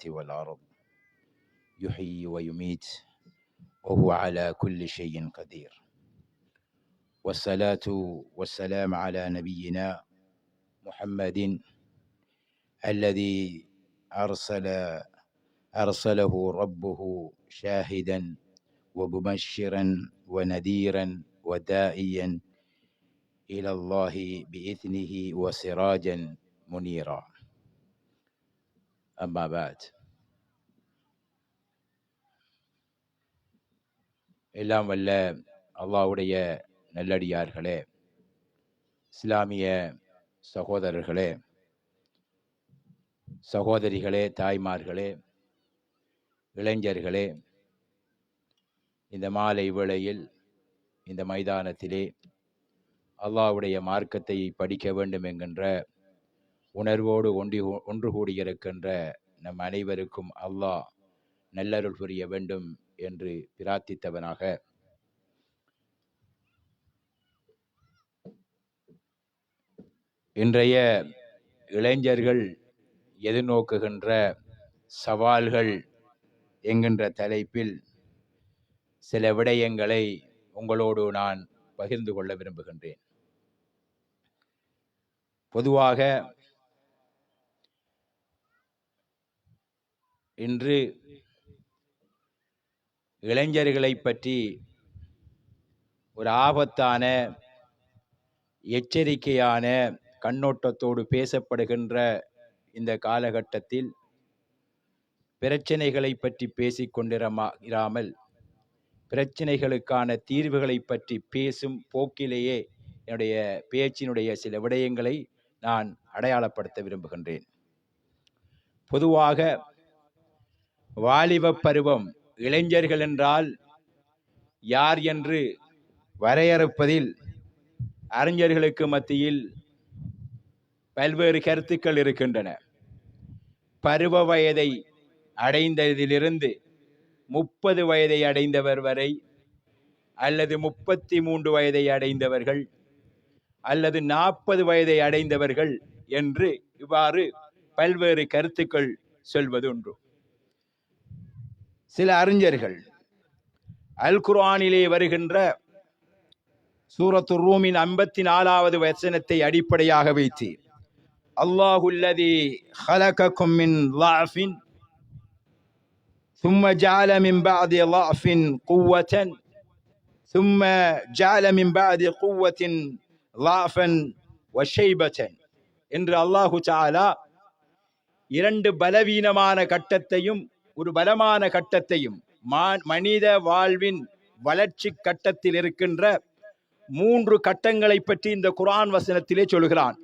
السماوات والأرض يحيي ويميت وهو على كل شيء قدير. والصلاة والسلام على نبينا محمد الذي أرسله ربه شاهدا ومبشرا ونذيرا وداعيا إلى الله بإذنه وسراجا منيرا. أما بعد. எல்லாம் வல்ல அல்லாஹ்வுடைய நல்லடியார்களே, இஸ்லாமிய சகோதரர்களே, சகோதரிகளே, தாய்மார்களே, இளைஞர்களே, இந்த மாலை வேளையில் இந்த மைதானத்திலே அல்லாஹ்வுடைய மார்க்கத்தை படிக்க வேண்டும் என்கின்ற உணர்வோடு ஒன்று கூடியிருக்கின்ற நம் அனைவருக்கும் அல்லாஹ் நல்லருள் புரிய வேண்டும் என்று பிரார்த்தித்தவனாக, இன்றைய இளைஞர்கள் எதிர்நோக்குகின்ற சவால்கள் என்கின்ற தலைப்பில் சில விடயங்களை உங்களோடு நான் பகிர்ந்து கொள்ள விரும்புகின்றேன். பொதுவாக இன்று இளைஞர்களை பற்றி ஒரு ஆபத்தான எச்சரிக்கையான கண்ணோட்டத்தோடு பேசப்படுகின்ற இந்த காலகட்டத்தில் பிரச்சனைகளை பற்றி பேசிக்கொண்டிராமல் பிரச்சனைகளுக்கான தீர்வுகளை பற்றி பேசும் போக்கிலேயே என்னுடைய பேச்சினுடைய சில விடயங்களை நான் அடையாளப்படுத்த விரும்புகின்றேன். பொதுவாக வாலிப பருவம், இளைஞர்கள் என்றால் யார் என்று வரையறுப்பதில் அறிஞர்களுக்கு மத்தியில் பல்வேறு கருத்துக்கள் இருக்கின்றன. பருவ வயதை அடைந்ததிலிருந்து 30 வயதை அடைந்தவர் வரை, அல்லது 33 வயதை அடைந்தவர்கள், அல்லது 40 வயதை அடைந்தவர்கள் என்று இவ்வாறு பல்வேறு கருத்துக்கள் சொல்வது உண்டு. சில அறிஞர்கள் அல் குர்ஆனிலே வருகின்ற சூரத்து ரூமின் 54வது வசனத்தை அடிப்படையாக வைத்து, அல்லாஹுல்லதி ஹலகக்கும் மின் ضعஃபின் ثم جعل من بعد ضعف قوة ثم جعل من بعد قوة ضعفا وشيبة என்று அல்லாஹு தஆலா இரண்டு பலவீனமான கட்டத்தையும் ஒரு பலமான கட்டத்தையும் மனித வாழ்வின் வளர்ச்சி கட்டத்தில் இருக்கின்ற 3 கட்டங்களை பற்றி இந்த குர்ஆன் வசனத்திலே சொல்கிறான்.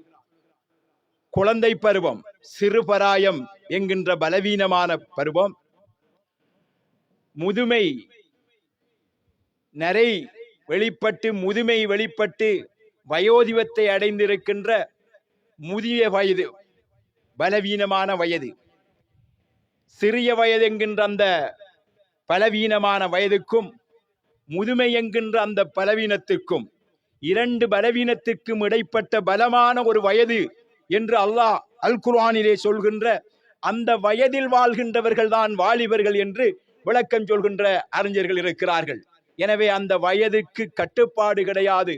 குழந்தை பருவம், சிறுபராயம் என்கின்ற பலவீனமான பருவம், முதுமை நரை வெளிப்பட்டு முதுமை வெளிப்பட்டு வயோதிபத்தை அடைந்திருக்கின்ற முதிய வயது, பலவீனமான வயது, சிறிய வயது என்கின்ற அந்த பலவீனமான வயதுக்கும் முதுமை என்கின்ற அந்த பலவீனத்திற்கும், 2 பலவீனத்திற்கும் இடைப்பட்ட பலமான ஒரு வயது என்று அல்லாஹ் அல் குர்ஆனிலே சொல்கின்ற அந்த வயதில் வாழ்கின்றவர்கள் தான் வாலிபர்கள் என்று விளக்கம் சொல்கின்ற அறிஞர்கள் இருக்கிறார்கள். எனவே அந்த வயதுக்கு கட்டுப்பாடு கிடையாது.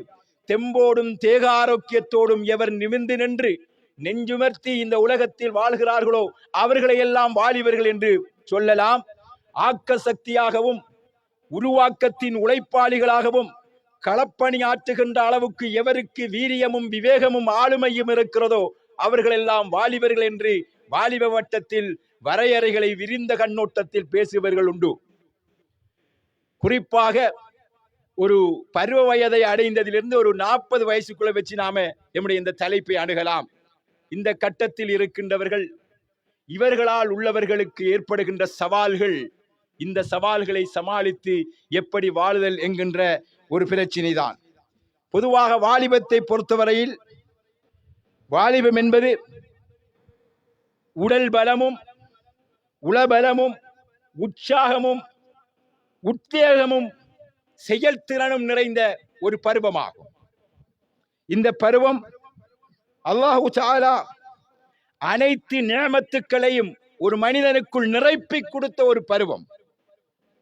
தெம்போடும் தேக ஆரோக்கியத்தோடும் எவர் நிமிர்ந்து நின்று நெஞ்சுமர்த்தி இந்த உலகத்தில் வாழ்கிறார்களோ அவர்களை எல்லாம் வாலிபர்கள் என்று சொல்லலாம். ஆக்க சக்தியாகவும் உருவாக்கத்தின் உழைப்பாளிகளாகவும் களப்பணி ஆற்றுகின்ற அளவுக்கு எவருக்கு வீரியமும் விவேகமும் ஆளுமையும் இருக்கிறதோ அவர்கள் எல்லாம் வாலிபர்கள் என்று வாலிப வட்டத்தில் வரையறைகளை விரிந்த கண்ணோட்டத்தில் பேசுபவர்கள் உண்டு. குறிப்பாக ஒரு பருவ வயதை அடைந்ததிலிருந்து ஒரு 40 வயசுக்குள்ள வச்சு நாம நம்முடைய இந்த தலைப்பை அணுகலாம். இந்த கட்டத்தில் இருக்கின்றவர்கள், இவர்களால் உள்ளவர்களுக்கு ஏற்படுகின்ற சவால்கள், இந்த சவால்களை சமாளித்து எப்படி வாழுதல் என்கின்ற ஒரு பிரச்சினை தான். பொதுவாக வாலிபத்தை பொறுத்தவரையில் வாலிபம் என்பது உடல் பலமும் உளபலமும் உற்சாகமும் உத்வேகமும் செயல்திறனும் நிறைந்த ஒரு பருவமாகும். இந்த பருவம் அல்லாஹு தஆலா அனைத்து நிஅமத்துக்களையும் ஒரு மனிதனுக்குள் நிரப்பி கொடுத்த ஒரு பருவம்.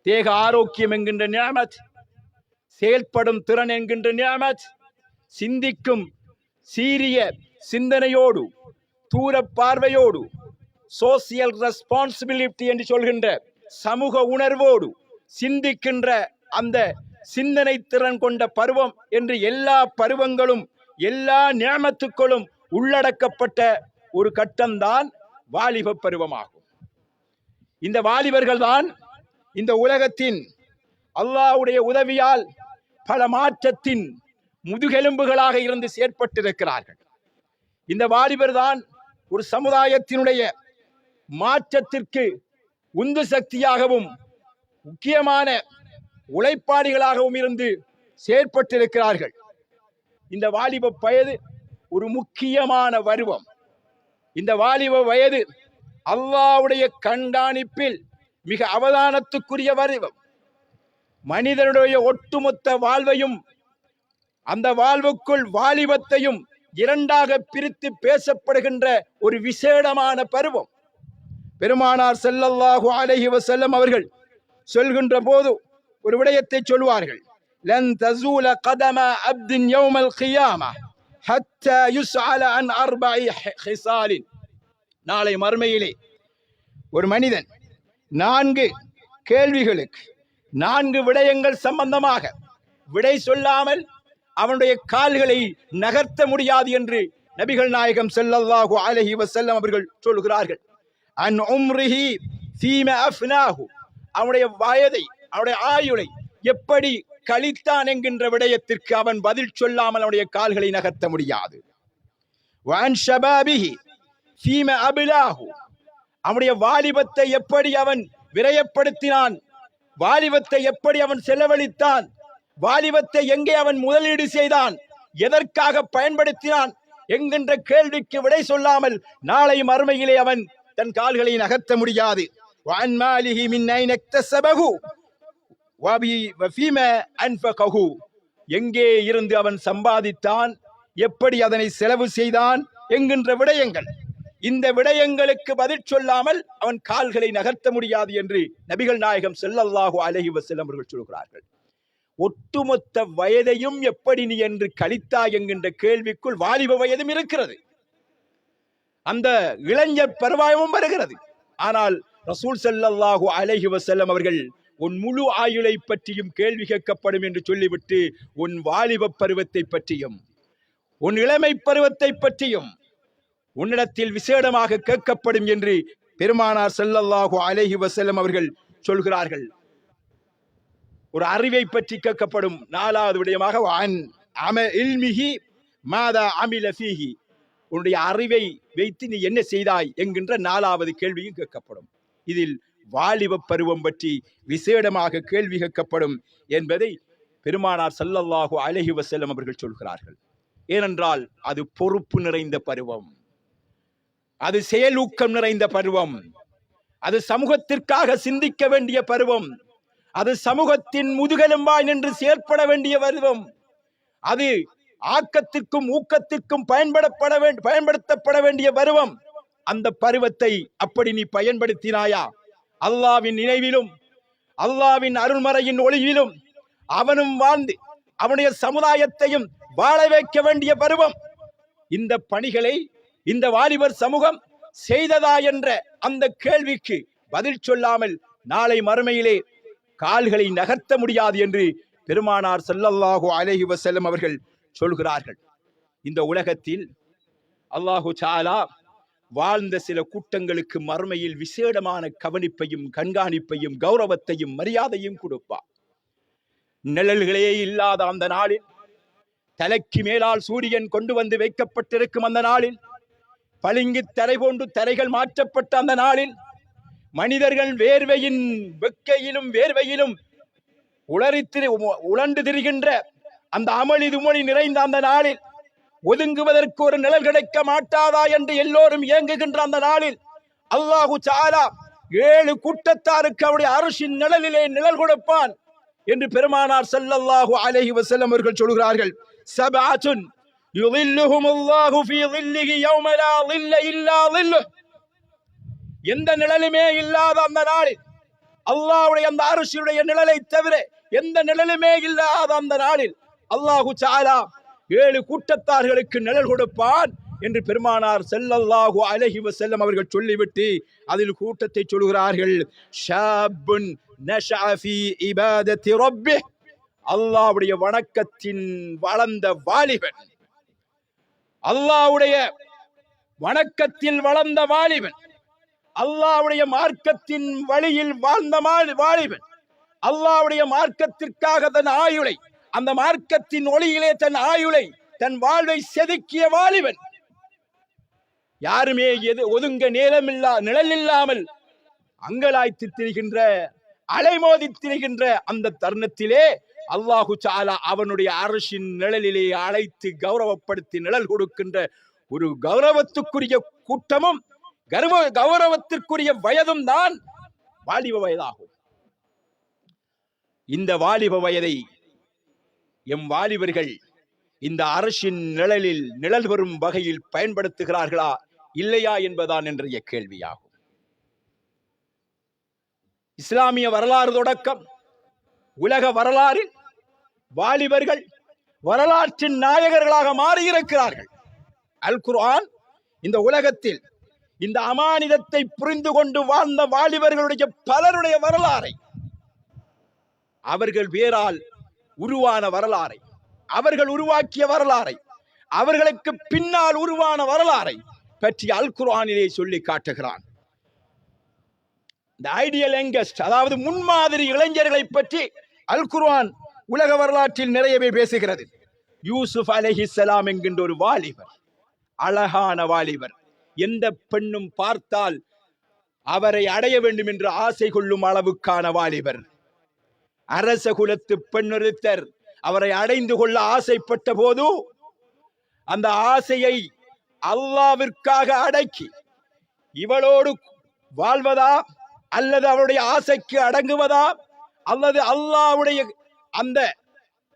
தேக ஆரோக்கியம் என்கின்ற நியாமத், செயல்படும் திறன் என்கின்ற நியாமத், சிந்திக்கும் சீரிய சிந்தனையோடு தூர பார்வையோடு சோசியல் ரெஸ்பான்சிபிலிட்டி என்று சொல்கின்ற சமூக உணர்வோடு சிந்திக்கின்ற அந்த சிந்தனை திறன் கொண்ட பருவம் என்று எல்லா பருவங்களும் எல்லா நியாமத்துக்களும் உள்ளடக்கப்பட்ட ஒரு கட்டம்தான் வாலிப பருவமாகும். இந்த வாலிபர்கள் தான் இந்த உலகத்தின் அல்லாஹ்வுடைய உதவியால் பல மாற்றத்தின் முதுகெலும்புகளாக இருந்து செயற்பட்டிருக்கிறார்கள். இந்த வாலிபர் தான் ஒரு சமுதாயத்தினுடைய மாற்றத்திற்கு உந்து சக்தியாகவும் முக்கியமான உழைப்பாளிகளாகவும் இருந்து செயற்பட்டிருக்கிறார்கள். இந்த வாலிப வயது ஒரு முக்கியமான பருவம். இந்த வாலிப வயது அல்லாஹ்வுடைய கண்காணிப்பில் மிக அவதானத்துக்குரிய பருவம். மனிதனுடைய ஒட்டுமொத்த வாழ்வையும் அந்த வாழ்வுக்குள் வாலிபத்தையும் இரண்டாக பிரித்து பேசப்படுகின்ற ஒரு விசேடமான பருவம். பெருமானார் ஸல்லல்லாஹு அலைஹி வஸல்லம் அவர்கள் சொல்கின்ற போது ஒரு விடயத்தை சொல்வார்கள். லன் தஸூல கதம அப்தின் யௌமல் கியாமா ஹத்தா யுஸ்அல அன் அர்பஇ ஹிசாலின். நாளை மறுமையிலே ஒரு மனிதன் 4 கேள்விகளுக்கு 4 விடயங்கள் சம்பந்தமாக விடை சொல்லாமல் அவனுடைய கால்களை நகர்த்த முடியாது என்று நபிகள் நாயகம் ஸல்லல்லாஹு அலைஹி வஸல்லம் அவர்கள் சொல்கிறார்கள். அன் உம்ரிஹி ஃபீமா அஃப்னாஹு, அவனுடைய வயதை அவனுடைய ஆயுளை எப்படி கழித்தான் என்கின்ற விடயத்திற்கு அவன் பதில் சொல்லாமல் அவனுடைய கால்களை நகர்த்த முடியாது. வஅன் ஷபாபிஹி ஃபீமா அப்லாஹு, அவனுடைய வாலிபத்தை எப்படி அவன் விரயப்படுத்தினான், வாலிபத்தை எப்படி அவன் செலவழித்தான், வாலிபத்தை எங்கே அவன் முதலீடு செய்தான், எதற்காக பயன்படுத்தினான் என்கின்ற கேள்விக்கு விடை சொல்லாமல் நாளை மறுமையிலே அவன் தன் கால்களை நகர்த்த முடியாது. وعن ماله من أين اكتسبه وفيما أنفقه, எங்கே இருந்து அவன் சம்பாதித்தான், எப்படி அதனை செலவு செய்தான் என்கின்ற விடயங்கள். இந்த விடயங்களுக்கு பதில் சொல்லாமல் அவன் கால்களை நகர்த்த முடியாது என்று நபிகள் நாயகம் ஸல்லல்லாஹு அலைஹி வஸல்லம் அவர்கள் சொல்கிறார்கள். ஒட்டுமொத்த வயதையும் எப்படி நீ என்று கழித்தாய் என்கின்ற கேள்விக்குள் வாலிப வயதும் இருக்கிறது, அந்த இளைஞர் பருவமும் வருகிறது. ஆனால் ரசூல் ஸல்லல்லாஹு அலைஹி வஸல்லம் அவர்கள் உன் முழு ஆயுளை பற்றியும் கேள்வி கேட்கப்படும் என்று சொல்லிவிட்டு உன் வாலிப பருவத்தை பற்றியும் உன் இளமை பருவத்தை பற்றியும் உன்னிடத்தில் விசேடமாக கேட்கப்படும் என்று பெருமானார் ஸல்லல்லாஹு அலைஹி வஸல்லம் அவர்கள் சொல்கிறார்கள். ஒரு அறிவை பற்றி கேட்கப்படும். 4வது விடயமாக உன்னுடைய அறிவை வைத்து நீ என்ன செய்தாய் என்கின்ற 4வது கேள்வியும் கேட்கப்படும். இதில் வாலிப பருவம் பற்றி விசேடமாக கேள்வி கேட்கப்படும் என்பதை பெருமானார் ஸல்லல்லாஹு அலைஹி வஸல்லம் அவர்கள் சொல்கிறார்கள். ஏனென்றால் அது பொறுப்பு நிறைந்த பருவம், அது செயலூக்கம் நிறைந்த பருவம், அது சமூகத்திற்காக சிந்திக்க வேண்டிய பருவம், அது சமூகத்தின் முதுகெலும்பாய் நின்று செயற்பட வேண்டிய பருவம், அது ஆக்கத்திற்கும் ஊக்கத்திற்கும் பயன்படுத்தப்பட வேண்டிய பருவம். அந்த பருவத்தை அப்படி நீ பயன்படுத்தினாயா? அல்லாஹ்வின் நினைவிலும் அல்லாஹ்வின் அருள்மறையின் ஒளியிலும் அவனும் வாழ்ந்து அவனுடைய சமுதாயத்தையும் வாழ வைக்க வேண்டிய பருவம். இந்த பணிகளை இந்த வாலிபர் சமூகம் செய்ததா என்ற அந்த கேள்விக்கு பதில் சொல்லாமல் நாளை மறுமையிலே கால்களை நகர்த்த முடியாது என்று பெருமானார் ஸல்லல்லாஹு அலைஹி வஸல்லம் அவர்கள் சொல்கிறார்கள். இந்த உலகத்தில் அல்லாஹு தஆலா வாழ்ந்த சில கூட்டங்களுக்கு மறுமையில் விசேடமான கவனிப்பையும் கண்காணிப்பையும் கௌரவத்தையும் மரியாதையும் கொடுப்பார். நிழல்களே இல்லாத அந்த நாளில், தலைக்கு மேலால் சூரியன் கொண்டு வந்து வைக்கப்பட்டிருக்கும் அந்த நாளில், பளிங்கு தரை போன்று தரைகள் மாற்றப்பட்ட அந்த நாளில், மனிதர்கள் வேர்வையின் வெக்கையிலும் வேர்வையிலும் உழண்டு திரிகின்ற அந்த அமளி துமளி நிறைந்த அந்த நாளில் ஒதுங்குவதற்கு ஒரு நிழல் கிடைக்க மாட்டாதா என்று எல்லோரும் இயங்குகின்ற அந்த நாளில் அல்லாஹு தஆலா 7 கூட்டத்தாருக்கு அவருடைய அர்ஷின் நிழலிலே நிழல் கொடுப்பான் என்று பெருமானார் ஸல்லல்லாஹு அலைஹி வஸல்லம் அவர்கள் சொல்கிறார்கள். சபஅத்துன் யுظில்லுஹுமுல்லாஹு ஃபீ ظில்லிஹி யௌம லா ظில்ல இல்லா ظில்லுஹ். எந்த நிழலுமே இல்லாத அந்த நாளில், அல்லாஹ்வுடைய அந்த அர்ஷுடைய நிழலை தவிர எந்த நிழலுமே இல்லாத அந்த நாளில் அல்லாஹு தஆலா 7 கூட்டத்தார்களுக்கு நிழல் கொடுப்பான் என்று பெருமானார் ஸல்லல்லாஹு அலைஹி வஸல்லம் அவர்கள் சொல்லிவிட்டு அதில் கூட்டத்தை சொல்கிறார்கள், ஷாபுன் நஷஅ ஃபீ இபாதத்தி ரப்பிஹ், அல்லாஹ்வுடைய வணக்கத்தின் வளர்ந்த வாலிபன், அல்லாஹ்வுடைய வணக்கத்தில் வளர்ந்த வாலிபன், அல்லாஹ்வுடைய மார்க்கத்தின் வழியில் வாழ்ந்த வாலிபன், அல்லாஹ்வுடைய மார்க்கத்திற்காக தன் ஆயுளை, அந்த மார்க்கத்தின் ஒளியிலே தன் ஆயுளை, தன் வாழ்வை செதுக்கிய வாலிபன். யாருமே ஒதுங்க நிழல் இல்லாமல் அங்கலாய்த்து திரிகின்ற, அலைமோதி திரிகின்ற அந்த தருணத்திலே அல்லாஹு தஆலா அவனுடைய அர்ஷின் நிழலிலே அழைத்து கௌரவப்படுத்தி நிழல் கொடுக்கின்ற ஒரு கௌரவத்துக்குரிய கூட்டமும் கௌரவத்திற்குரிய வயதும் தான் வாலிப வயதாகும். இந்த வாலிப வயதை எம் வாலிபர்கள் இந்த அர்ஷின் நிழலில் நிழல் வரும் வகையில் பயன்படுத்துகிறார்களா இல்லையா என்பதான் இன்றைய கேள்வியாகும். இஸ்லாமிய வரலாறு தொடக்கம் உலக வரலாறு வாலிபர்கள் வரலாற்றின் நாயகர்களாக மாறியிருக்கிறார்கள். அல் குர்ஆன் இந்த உலகத்தில் இந்த அமானிதத்தை புரிந்து கொண்டு வாழ்ந்த வாலிபர்களுடைய பலருடைய வரலாறை, அவர்கள் வேறால் உருவான வரலாறை, அவர்கள் உருவாக்கிய வரலாறை, அவர்களுக்கு பின்னால் உருவான வரலாறை பற்றி அல் குர்ஆனிலே சொல்லி காட்டுகிறான். இந்த ஐடியல் யங்கஸ்ட், அதாவது முன்மாதிரி இளைஞர்களை பற்றி அல் குர்ஆன் உலக வரலாற்றில் நிறையவே பேசுகிறது. யூசுப் அலைஹிஸ்ஸலாம் என்கின்ற ஒரு வாலிபர், அழகான வாலிபர், எந்த பெண்ணும் பார்த்தால் அவரை அடைய வேண்டும் என்று ஆசை கொள்ளும் அளவுக்கான வாலிபர். அரச குலத்து பெண்ணொருத்தர் அவரை அடைந்து கொள்ள ஆசைப்பட்ட போது அந்த ஆசையை அல்லாஹ்விற்காக அடக்கி இவளோடு வாழ்வதா அல்லது அவருடைய ஆசைக்கு அடங்குவதா அல்லது அல்லாஹ்வுடைய அந்த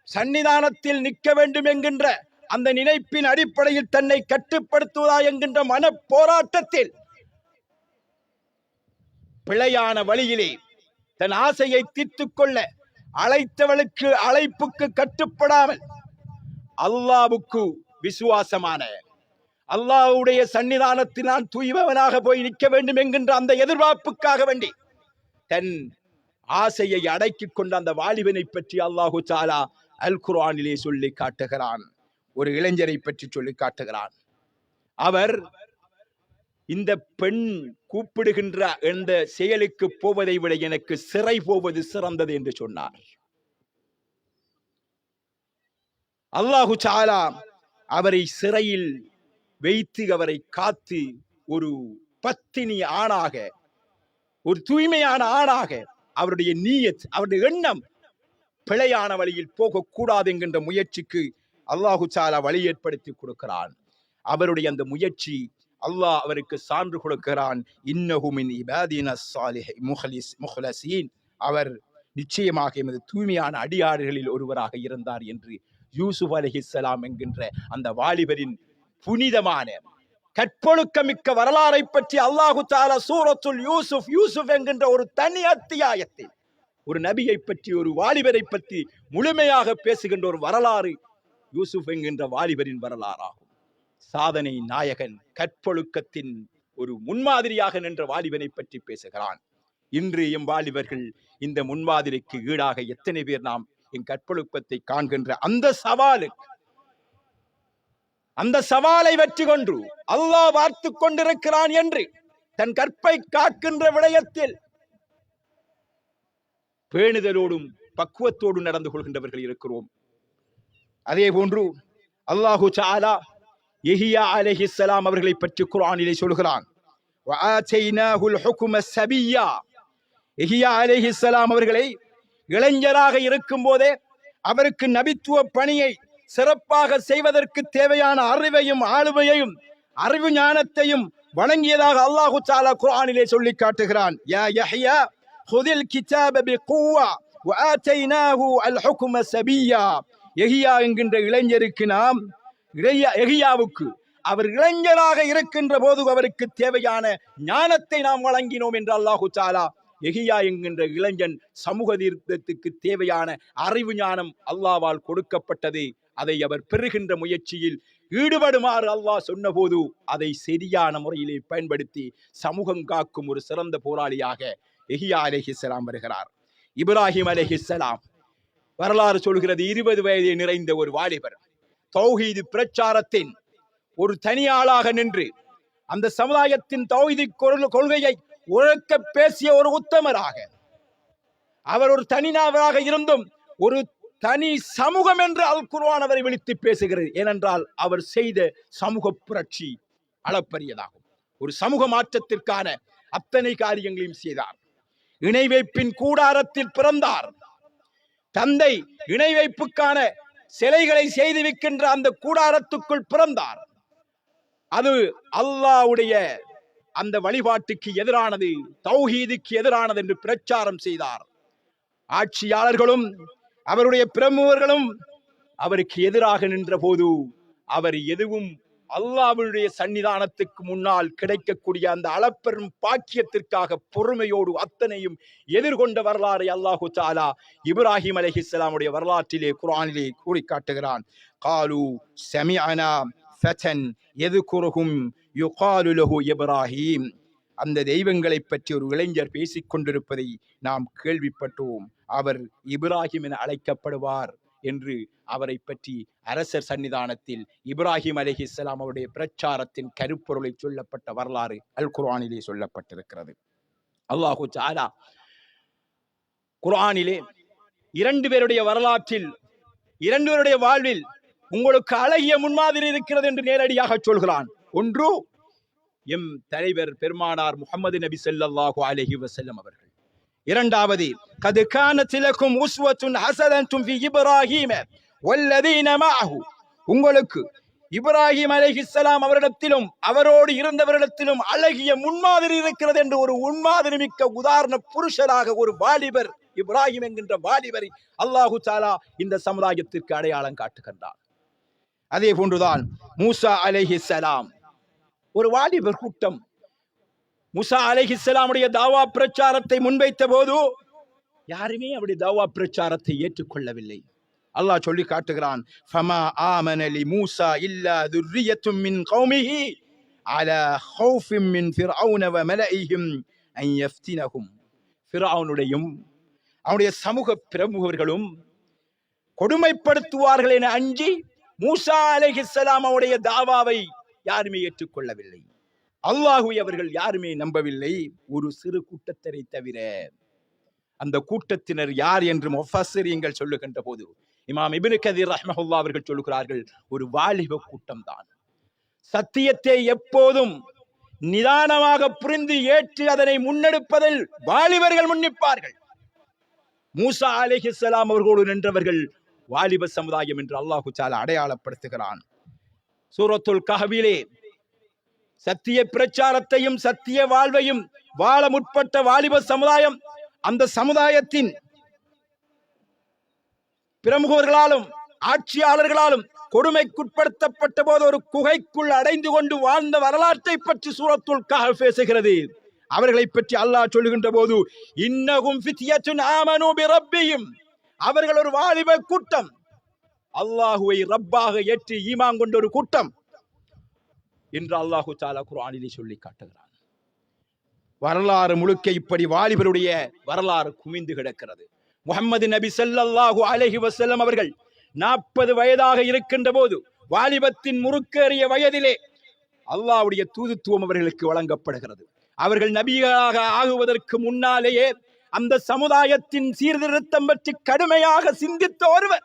சன்னிதானத்தில் நிற்க வேண்டும் என்கின்ற அந்த நினைப்பின் அடிப்படையில் தன்னை கட்டுப்படுத்துவதா என்கின்ற மன போராட்டத்தில் பிழையான வழியிலே தன் ஆசையை தீர்த்துக் கொள்ள அழைத்தவளுக்கு அழைப்புக்கு கட்டுப்படாமல் அல்லாஹ்வுக்கு விசுவாசமான, அல்லாஹ்வுடைய சன்னிதானத்தில் நான் தூய்மையாக போய் நிற்க வேண்டும் என்கின்ற அந்த எதிர்பார்ப்புக்காக வேண்டி தன் ஆசையை அடக்கிக் கொண்ட அந்த வாலிபனை பற்றி அல்லாஹு தஆலா அல் குர்ஆனிலே சொல்லி காட்டுகிறான். ஒரு இளைஞரை பற்றி சொல்லி காட்டுகிறான். அவர் இந்த பெண் கூப்பிடுகின்ற இந்த செயலுக்கு போவதை விட எனக்கு சிறை போவது சிறந்தது என்று சொன்னார். அல்லாஹு தஆலா அவரை சிறையில் வைத்து அவரை காத்து ஒரு பத்தினி ஆணாக, ஒரு தூய்மையான ஆணாக, அவருடைய நீயத், அவருடைய எண்ணம் பிழையான வழியில் போகக்கூடாது என்கின்ற முயற்சிக்கு அல்லாஹு தஆலா வழி ஏற்படுத்தி கொடுக்கிறான். அவருடைய அந்த முயற்சி அல்லாஹ் அவருக்கு சான்று கொடுக்கிறான். இன்னஹு மின் இபாதினா ஸாலிஹீன் முஹ்லஸீன், அவர் நிச்சயமாக எமது தூய்மையான அடியார்களில் ஒருவராக இருந்தார் என்று யூசுப் அலைஹிஸ்ஸலாம் என்கின்ற அந்த வாலிபரின் புனிதமான கற்பொழுக்கமிக்க வரலாறை பற்றி அல்லாஹு தஆலா சூரத்துல் யூசுப் என்கின்ற ஒரு தனி அத்தியாயத்தில் ஒரு நபியை பற்றி, ஒரு வாலிபரை பற்றி முழுமையாக பேசுகின்ற ஒரு வரலாறு யூசுப் என்கின்ற வாலிபரின் வரலாறாகும். சாதனை நாயகன், கற்பொழுக்கத்தின் ஒரு முன்மாதிரியாக நின்ற வாலிபனை பற்றி பேசுகிறான். இன்று எம் வாலிபர்கள் இந்த முன்மாதிரிக்கு ஈடாக எத்தனை பேர் நாம் என் கற்பொழுக்கத்தை காண்கின்ற அந்த சவாலை வெற்றி கொண்டு அல்லாஹ் பார்த்து கொண்டிருக்கிறான் என்று தன் கற்பை காக்கின்ற விடயத்தில் பேணுதலோடும் பக்குவத்தோடு நடந்து கொள்கின்றவர்கள் இருக்கிறோம். அதே போன்று அல்லாஹு தஆலா யஹ்யா அலைஹிஸ்ஸலாம் அவர்களை பற்றி குர்ஆனிலே சொல்கிறான். வஆதைனாஹுல் ஹுக்ம ஸபிய்யா, யஹ்யா அலைஹிஸ்ஸலாம் அவர்களை இளைஞராக இருக்கும் போதே அவருக்கு நபித்துவ பணியை சிறப்பாக செய்வதற்கு தேவையான அறிவையும் ஆளுமையையும் அறிவு ஞானத்தையும் வழங்கியதாக அல்லாஹு தஆலா குர்ஆனிலே சொல்லி காட்டுகிறான். யா யஹ்யா ஹுதில் கிதாப பிகுவா வஆதைனாஹு அல் ஹுக்ம ஸபிய்யா, யஹ்யா என்கின்ற இளைஞருக்கு நாம் யஹ்யாவுக்கு அவர் இளைஞராக இருக்கின்ற போது அவருக்கு தேவையான ஞானத்தை நாம் வழங்கினோம் என்று அல்லாஹு தஆலா எஹியா என்கின்ற இளைஞன் சமூக தீர்க்கத்துக்கு தேவையான அறிவு ஞானம் அல்லாஹ்வால் கொடுக்கப்பட்டது. அதை அவர் பெறுகின்ற முயற்சியில் ஈடுபடுமாறு அல்லாஹ் சொன்னபோது அதை சரியான முறையிலே பயன்படுத்தி சமூகம் காக்கும் ஒரு சிறந்த போராளியாக எஹியா அலைஹிஸ்ஸலாம் வருகிறார். இப்ராஹிம் அலைஹிஸ்ஸலாம் வரலாறு சொல்கிறது 20 வயதை நிறைந்த ஒரு வாலிபர் தௌஹீது பிரச்சாரத்தின் ஒரு தனியாளாக நின்று அந்த சமுதாயத்தின் தௌஹீது கொள்கையை உறக்க பேசிய ஒரு உத்தமராக, அவர் ஒரு தனிநபராக இருந்தும் ஒரு தனி சமூகம் என்று அல் குர்ஆன் அவரை விழித்து பேசுகிறது. ஏனென்றால் அவர் செய்த சமூக புரட்சி அளப்பரியதாகும். ஒரு சமூக மாற்றத்திற்கான அத்தனை காரியங்களையும் செய்தார். இணை வைப்பின் கூடாரத்தில் பிறந்தார். தந்தை இணை வைப்புக்கான சிலைகளை செய்து வைக்கின்ற அந்த கூடாரத்துக்குள் பிறந்தார். அது அல்லாஹ்வுடைய அந்த வழிபாட்டுக்கு எதிரானது, தௌஹீதுக்கு எதிரானது என்று பிரச்சாரம் செய்தார். ஆட்சியாளர்களும் அவருடைய பிரமுகர்களும் அவருக்கு எதிராக நின்ற போது அவர் எதுவும் அல்லாஹ்வுடைய சன்னிதானத்துக்கு முன்னால் கிடைக்கக்கூடிய அந்த அளப்பெரும் பாக்கியத்திற்காக பொறுமையோடு அத்தனையும் எதிர்கொண்ட வரலாறை அல்லாஹு தஆலா இப்ராஹிம் அலைஹிஸ்ஸலாமுடைய வரலாற்றிலே குர்ஆனிலே கூறி காட்டுகிறான். காலு சமிஅனா ஃபதன் யذ்குருஹும் யுகாலு லஹு இப்ராஹிம். அந்த தெய்வங்களை பற்றி ஒரு இளைஞர் பேசிக் கொண்டிருப்பதை நாம் கேள்விப்பட்டோம். அவர் இப்ராஹிம் என அழைக்கப்படுவார் என்று அவரை பற்றி அரசர் சன்னிதானத்தில் இப்ராஹிம் அலைஹிஸ்ஸலாம் அவருடைய பிரச்சாரத்தின் கருப்பொருளை சொல்லப்பட்ட வரலாறு அல் குர்ஆனிலே சொல்லப்பட்டிருக்கிறது. அல்லாஹு தஆலா குர்ஆனிலே 2 பேருடைய வரலாற்றில் 2 பேருடைய வாழ்வில் உங்களுக்கு அழகிய முன்மாதிரி இருக்கிறது என்று நேரடியாக சொல்கிறான். ஒன்று எம் தலைவர் பெருமானார் முஹம்மது நபி ஸல்லல்லாஹு அலைஹி வஸல்லம் அவர்கள். இரண்டாவது கத் கானத் லகும் உஸ்வத்துன் ஹஸனத்துன் ஃபீ இப்ராஹீம வல்லதீன மஅஹு. உங்களுக்கு இப்ராஹிம் அலைஹிஸ்ஸலாம் அவரிடத்திலும் அவரோடு இருந்தவரிடத்திலும் அழகிய முன்மாதிரி இருக்கிறது என்று ஒரு முன்மாதிரி மிக்க உதாரண புருஷராக ஒரு வாலிபர் இப்ராஹிம் என்கின்ற வாலிபரை அல்லாஹு தஆலா இந்த சமுதாயத்திற்கு அடையாளம் காட்டுகின்றார். அதே போன்றுதான் மூசா அலைஹிஸ்ஸலாம் ஒரு வாலிபர் கூட்டம் மூசா அலைஹிஸ்ஸலாமுடைய தாவா பிரச்சாரத்தை முன்வைத்த போது யாருமே அவருடைய தாவா பிரச்சாரத்தை ஏற்றுக்கொள்ளவில்லை. அல்லாஹ் சொல்லி காட்டுகிறான், ஃபமா ஆமன லி மூசா இல்லா துர்ரியத்தும் மின் கௌமிஹி அலா ஹௌஃபின் மின் ஃபிர்அவுன வ மலஇஹிம் அன் யஃப்தினஹும். ஃபிர்அவுனுடையும் அவருடைய சமூக பிரமுகர்களும் கொடுமைப்படுத்துவார்கள் என அஞ்சி மூசா அலைஹிஸ்ஸலாம் அவருடைய தாவாவை யாருமே ஏற்றுக்கொள்ளவில்லை. அல்லாஹ்வை அவர்கள் யாருமே நம்பவில்லை, ஒரு சிறு கூட்டத்தினை தவிர. அந்த கூட்டத்தினர் யார் என்று முஃபஸ்ஸிரீன்கள் சொல்லுகின்ற போது இமாம் இப்னு கதீர் ரஹ்மஹுல்லாஹ் அவர்கள் சொல்லுகிறார்கள், ஒரு வாலிப கூட்டம் தான். சத்தியத்தை எப்போதும் நிதானமாக புரிந்து ஏற்று அதனை முன்னெடுப்பதில் வாலிபர்கள் முன்னிப்பார்கள். மூசா அலைஹிஸ்ஸலாம் அவர்களோடு நின்றவர்கள் வாலிப சமுதாயம் என்று அல்லாஹு தஆலா அடையாளப்படுத்துகிறான். சூரத்துல் கஹ்ஃபிலே சத்திய பிரச்சாரத்தையும் சத்திய வாழ்வையும் வாழ முற்பட்ட வாலிப சமுதாயம், அந்த சமுதாயத்தின் பிரமுகர்களாலும் ஆட்சியாளர்களாலும் கொடுமைக்குட்படுத்தப்பட்ட போது ஒரு குகைக்குள் அடைந்து கொண்டு வாழ்ந்த வரலாற்றை பற்றி சூரத்துல் கஹ்ஃப் பேசுகிறது. அவர்களை பற்றி அல்லாஹ் சொல்லுகின்ற போது, இன்னஹும் ஃபித்யத்துன் ஆமனூ பிரப்பிஹிம், அவர்கள் ஒரு வாலிப கூட்டம், அல்லாஹுவை ரப்பாக ஏற்று ஈமான் கொண்ட ஒரு கூட்டம் என்று அல்லாஹு தஆலா குர்ஆனிலே சொல்லி காட்டுகிறான். வரலாறு முழுக்க இப்படி வாலிபருடைய வரலாறு குமிந்து கிடக்கிறது. முஹம்மது நபி ஸல்லல்லாஹு அலைஹி வஸல்லம் அவர்கள் 40 வயதாக இருக்கின்ற போது வாலிபத்தின் முறுக்கேறிய வயதிலே அல்லாஹ்வுடைய தூதுத்துவம் அவர்களுக்கு வழங்கப்படுகிறது. அவர்கள் நபியாக ஆகுவதற்கு முன்னாலேயே அந்த சமுதாயத்தின் சீர்திருத்தம் பற்றி கடுமையாக சிந்தித்த ஒருவர்,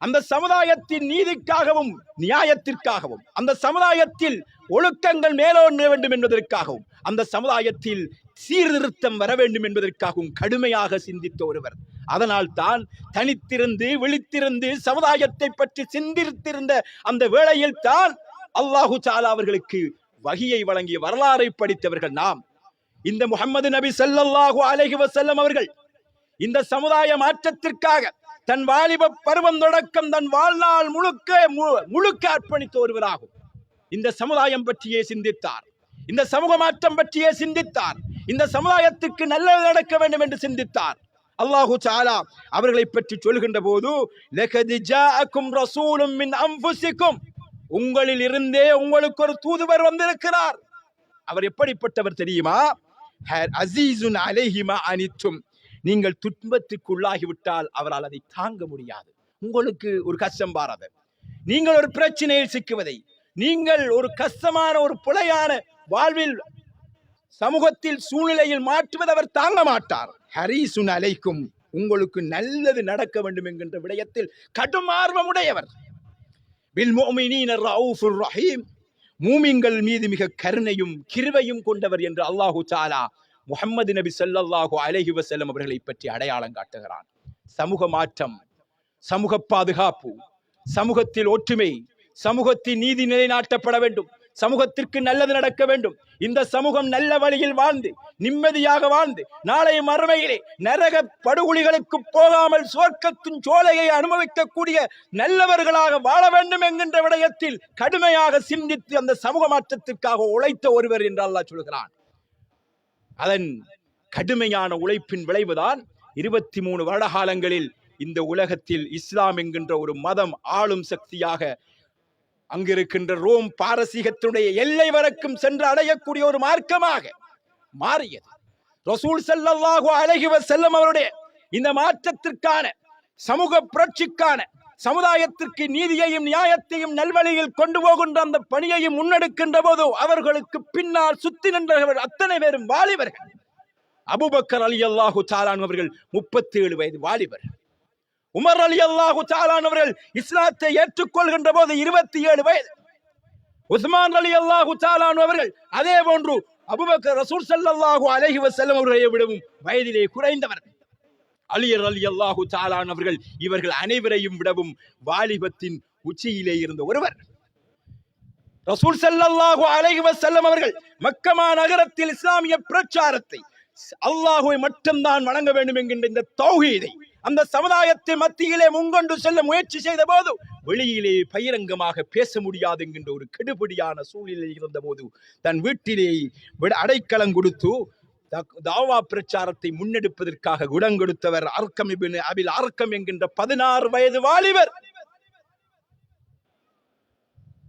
அந்த சமுதாயத்தின் நீதிக்காகவும் நியாயத்திற்காகவும், அந்த சமுதாயத்தில் ஒழுக்கங்கள் மேலோங்க வேண்டும் என்பதற்காகவும், அந்த சமுதாயத்தில் சீர்திருத்தம் வர வேண்டும் என்பதற்காகவும் கடுமையாக சிந்தித்த ஒருவர். அதனால் தான் தனித்திருந்து விழித்திருந்து சமுதாயத்தை பற்றி சிந்தித்திருந்த அந்த வேளையில் தான் அல்லாஹு தஆலா அவர்களுக்கு வஹியை வழங்கிய வரலாறை படித்தவர்கள் நாம். இந்த முஹம்மது நபி ஸல்லல்லாஹு அலைஹி வஸல்லம் அவர்கள் இந்த சமுதாய மாற்றத்திற்காக தன் வாலிப பருவம் தொடக்கம் தன் வாழ்நாள் முழுக்க அர்ப்பணித்த ஒருவராகும். இந்த சமுதாயம் பற்றியே சிந்தித்தார், இந்த சமூக மாற்றம் பற்றியே சிந்தித்தார், இந்த சமுதாயத்துக்கு நல்லது நடக்க வேண்டும் என்று சிந்தித்தார். அல்லாஹு தஆலா அவர்களை பற்றி சொல்கின்ற போது, லகத் ஜாஅக்கும் ரசூலும் மின் அன்ஃபுசிக்கும், உங்களில் இருந்தே உங்களுக்கு ஒரு தூதுவர் வந்திருக்கிறார். அவர் எப்படிப்பட்டவர் தெரியுமா? அஸீஸுன் அலைஹி மா அனித்தும், நீங்கள் துன்பத்துக்குள்ளாகிவிட்டால் அவரால் அதை தாங்க முடியாது. உங்களுக்கு ஒரு கஷ்டம் பாரது, நீங்கள் ஒரு பிரச்சனையில் சிக்குவதை, நீங்கள் ஒரு கஷ்டமான ஒரு புலையான வாழ்வில் சமூகத்தில் சூழ்நிலையில் மாற்றுவது அவர் தாங்க மாட்டார். ஹரீசுன் அலைக்கும், உங்களுக்கு நல்லது நடக்க வேண்டும் என்கின்ற விடயத்தில் கடும் ஆர்வமுடையவர். பில் முஃமினீன ரഊஃபுர் ரஹீம், மூமின்கள் மீது மிக கருணையும் கிருபையும் கொண்டவர் என்று அல்லாஹு தஆலா முஹம்மது நபி ஸல்லல்லாஹு அலைஹி வஸல்லம் அவர்களை பற்றி அடையாளம் காட்டுகிறான். சமூக மாற்றம், சமூக பாதுகாப்பு, சமூகத்தில் ஒற்றுமை, சமூகத்தில் நீதி நிலைநாட்டப்பட வேண்டும், சமூகத்திற்கு நல்லது நடக்க வேண்டும். இந்த சமூகம் நல்ல வழியில் வாழ்ந்து நிம்மதியாக வாழ்ந்து நாளை மறுமையிலே நரக படுகொலிகளுக்கு போகாமல் சுவர்க்கத்தின் சோலையை அனுபவிக்கக்கூடிய நல்லவர்களாக வாழ வேண்டும் என்கின்ற விடயத்தில் கடுமையாக சிந்தித்து அந்த சமூக மாற்றத்திற்காக உழைத்த ஒருவர் என்று அல்லாஹ் சொல்கிறான். அதன் கடுமையான உழைப்பின் விளைவுதான் 23 வருட காலங்களில் இந்த உலகத்தில் இஸ்லாம் என்கின்ற ஒரு மதம் ஆளும் சக்தியாக அங்கிருக்கின்ற ரோம் பாரசீகத்தினுடைய எல்லை வரைக்கும் சென்று அடையக்கூடிய ஒரு மார்க்கமாக மாறியது. ரசூல் ஸல்லல்லாஹு அலைஹி வஸல்லம் அவருடைய இந்த மாற்றத்திற்கான, சமூக புரட்சிக்கான, சமுதாயத்திற்கு நீதியையும் நியாயத்தையும் நல்வழியில் கொண்டு போகின்ற அந்த பணியையும் முன்னெடுக்கின்ற போது அவர்களுக்கு பின்னால் சுத்தி நின்றவர்கள் அத்தனை பேரும் வாலிபர்கள். அபூபக்கர் ரலியல்லாஹு தஆலா அவர்கள் 37 வயது வாலிபர். உமர் ரலியல்லாஹு தஆலா அவர்கள் இஸ்லாத்தை ஏற்றுக்கொள்கின்ற போது 27 வயது. உஸ்மான் ரலியல்லாஹு தஆலா அவர்கள் அதே போன்று அபூபக்கர் ரசூல் ஸல்லல்லாஹு அலைஹி வஸல்லம் அவர்களை விடவும் வயதிலே குறைந்தவர். அலி ரலியல்லாஹு தஆலா அவர்கள் இவர்கள் அனைவரையும் விடவும் வாலிபத்தின் உச்சியிலே இருந்த ஒருவர். ரசூல் ஸல்லல்லாஹு அலைஹி வஸல்லம் அவர்கள் மக்கமா நகரத்தில் இஸ்லாமிய பிரச்சாரத்தை, அல்லாஹ்வை மட்டும்தான் வணங்க வேண்டும் என்கின்ற இந்த தௌஹீதை அந்த சமுதாயத்தின் மத்தியிலே முன்கொண்டு செல்ல முயற்சி செய்த போது வெளியிலே பகிரங்கமாக பேச முடியாது என்கின்ற ஒரு கெடுபிடியான சூழ்நிலை இருந்த போது தன் வீட்டிலே அடைக்கலம் கொடுத்து தாவா பிரச்சாரத்தை முன்னெடுப்பதற்காக குடம் கொடுத்தவர் அர்கம் இப்னு அபில் அர்கம் என்கின்ற 16 வயது வாலிபர்.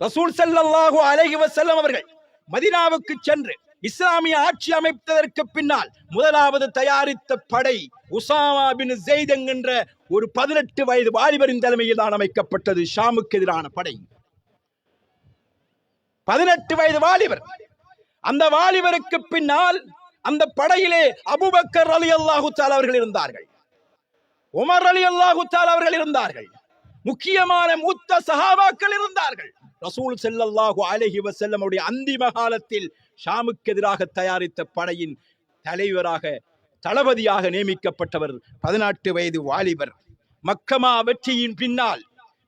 ரசூல் ஸல்லல்லாஹு அலைஹி வஸல்லம் அவர்கள் மதீனாவுக்கு சென்று இஸ்லாமிய ஆட்சி அமைத்ததற்கு பின்னால் முதலாவது தயாரித்த படை உசாமா பின் ஸைத் என்கின்ற ஒரு 18 வயது வாலிபரின் தலைமையில் தான் அமைக்கப்பட்டது. ஷாமுக்கு எதிரான படை. 18 வயது வாலிபர். அந்த வாலிபருக்கு பின்னால் அந்த படையிலே அபூபக்கர் ரலியல்லாஹு தஆலா அவர்கள் இருந்தார்கள், உமர் ரலியல்லாஹு தஆலா அவர்கள் இருந்தார்கள், முக்கியமான மூத்த சஹாபாக்கள் இருந்தார்கள். ரசூல் ஸல்லல்லாஹு அலைஹி வஸல்லம் உடைய அந்திம காலத்தில் ஷாமுக்கு எதிராக தயாரித்த படையின் தலைவராக, தளபதியாக நியமிக்கப்பட்டவர் 18 வயது வாலிபர். மக்கமா வெற்றியின் பின்னால்,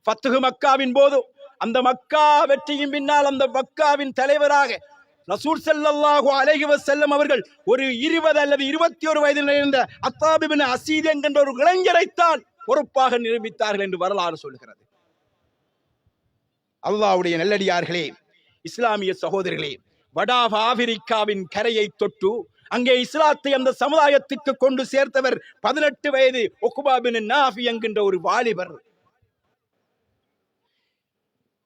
ஃபத்ஹு மக்காவின் போது அந்த மக்கா வெற்றியின் பின்னால் அந்த மக்காவின் தலைவராக ரசூல் ஸல்லல்லாஹு அலைஹி வஸல்லம் அவர்கள் ஒரு 20 அல்லது 21 வயதில் இருந்த அத்தாப் இப்னு அஸீத் என்கின்ற ஒரு இளைஞரைத்தான் பொறுப்பாக நியமித்தார்கள் என்று வரலாறு சொல்கிறது. அல்லாஹ்வுடைய நல்லடியார்களே, இஸ்லாமிய சகோதரர்களே, வட ஆப்பிரிக்காவின் கரையை தொட்டு அங்கே இஸ்லாத்தை அந்த சமுதாயத்துக்கு கொண்டு சேர்த்தவர் 18 வயது உக்பா பின் நாஃபி என்கின்ற ஒரு வாலிபர்.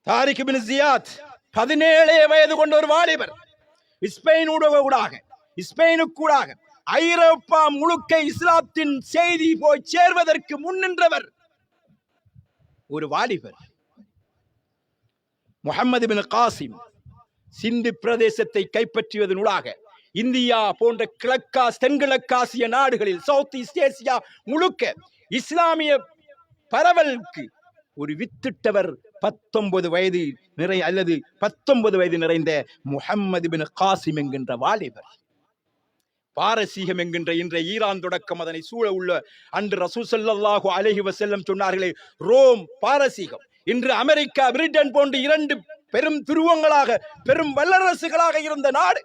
தாரிக் இப்னு ஜியாத் 17 வயது கொண்ட ஒரு வாலிபர். ஸ்பெயினுக்கூடாக ஐரோப்பா முழுக்க இஸ்லாத்தின் செய்தி போய் சேர்வதற்கு முன்னின்றவர் ஒரு வாலிபர். முஹம்மது பின் காசிம் சிந்து பிரதேசத்தை கைப்பற்றியதனூடாக இந்தியா போன்ற தென்கிழக்காசிய நாடுகளில், சவுத் ஈஸ்ட் ஏசியா முழுக்க இஸ்லாமிய பரவலுக்கு ஒரு வித்திட்டவர் 19 வயது நிறைந்த முஹம்மது பின் காசிம் என்கின்ற வாலிபர். பாரசீகம் என்கின்ற இன்றைய ஈரான் தொடக்கம் அதனை சூழ உள்ள அன்று ரசூல் ஸல்லல்லாஹு அலைஹி வஸல்லம் சொன்னார்களே, ரோம் பாரசீகம் இன்று அமெரிக்கா பிரிட்டன் போன்ற 2 பெரும் துருவங்களாக, பெரும் வல்லரசுகளாக இருந்த நாடு.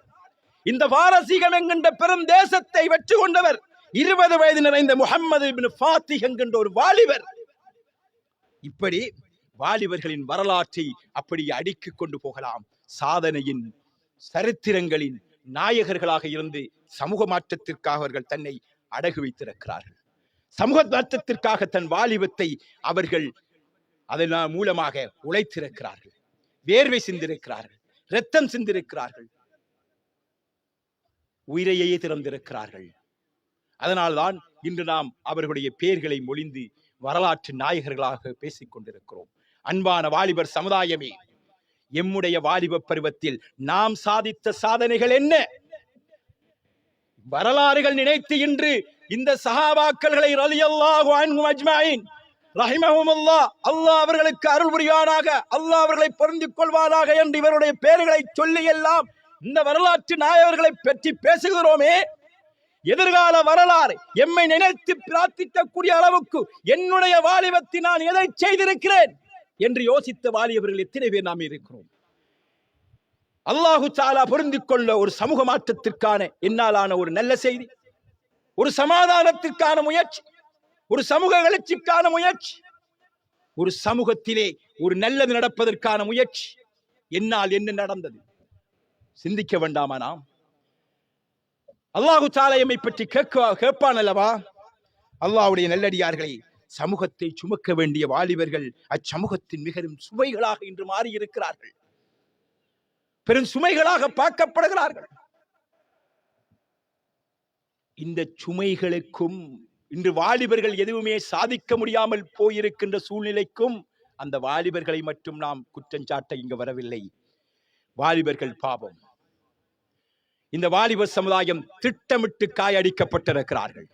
இந்த பாரசீகம் என்கின்ற பெரும் தேசத்தை வெற்றி கொண்டவர் 20 வயது நிறைந்த முஹம்மது இப்னு ஃபாத்திஹ் என்கின்ற ஒரு வாலிபர். இப்படி வாலிபர்களின் வரலாற்றை அப்படி அடுக்கிக் கொண்டு போகலாம். சாதனையின் சரித்திரங்களின் நாயகர்களாக இருந்து சமூக மாற்றத்திற்காக அவர்கள் தன்னை அடகு வைத்திருக்கிறார்கள். சமூக மாற்றத்திற்காக தன் வாலிபத்தை அவர்கள் அதன் மூலமாக உழைத்திருக்கிறார்கள். வேர்வை சிந்திருக்கிறார்கள், இரத்தம் சிந்திருக்கிறார்கள், உயிரையே திறந்திருக்கிறார்கள். அதனால்தான் இன்று நாம் அவர்களுடைய பெயர்களை மொழிந்து வரலாற்று நாயகர்களாக பேசிக் கொண்டிருக்கிறோம். அன்பான வாலிபர் சமுதாயமே, எம்முடைய வாலிப பருவத்தில் நாம் சாதித்த சாதனைகள் என்ன? வரலாறுகள் நினைத்து இன்று இந்த சஹாபாக்களை ரலியல்லாஹு அன்ஹும் அஜ்மஈன் ரஹிமஹுமுல்லாஹ், அல்லாஹ் அவர்களுக்கு அருள் புரிவானாக, அல்லாஹ் அவர்களை பொருந்திக் கொள்வானாக என்று இவருடைய பெயர்களை சொல்லி எல்லாம் இந்த வரலாற்று நாயகர்களை பற்றி பேசுகிறோமே, எதிர்கால வரலாறு எம்மை நினைத்து பிரார்த்திக்கக்கூடிய அளவுக்கு என்னுடைய வாலிபத்தை நான் எதை செய்திருக்கிறேன் என்று யோசித்த வாலிபர்கள் எத்தனை பேர் நாம் இருக்கிறோம்? அல்லாஹு தஆலா பொருந்திக் கொள்ள ஒரு சமூக மாற்றத்திற்கான என்னாலான ஒரு நல்ல செய்தி, ஒரு சமாதானத்திற்கான முயற்சி, ஒரு சமூக எழுச்சிக்கான முயற்சி, ஒரு சமூகத்திலே ஒரு நல்லது நடப்பதற்கான முயற்சி. என்னால் என்ன நடந்தது சிந்திக்க வேண்டாமா? நாம் அல்லாஹு தஆலா எம்மை பற்றி கேட்பான் அல்லவா? அல்லாஹ்வுடைய நல்லடியார்களை, சமூகத்தை சுமக்க வேண்டிய வாலிபர்கள் அச்சமூகத்தின் மிகவும் சுமைகளாக இன்று மாறி இருக்கிறார்கள். பெரும் சுமைகளாக பார்க்கப்படுகிறார்கள். இந்த சுமைகளுக்கும் இன்று வாலிபர்கள் எதுவுமே சாதிக்க முடியாமல் போயிருக்கின்ற சூழ்நிலைக்கும் அந்த வாலிபர்களை மட்டும் நாம் குற்றஞ்சாட்ட இங்கு வரவில்லை. வாலிபர்கள் பாவம். இந்த வாலிபர் சமுதாயம் திட்டமிட்டு காயடிக்கப்பட்டிருக்கிறார்கள்.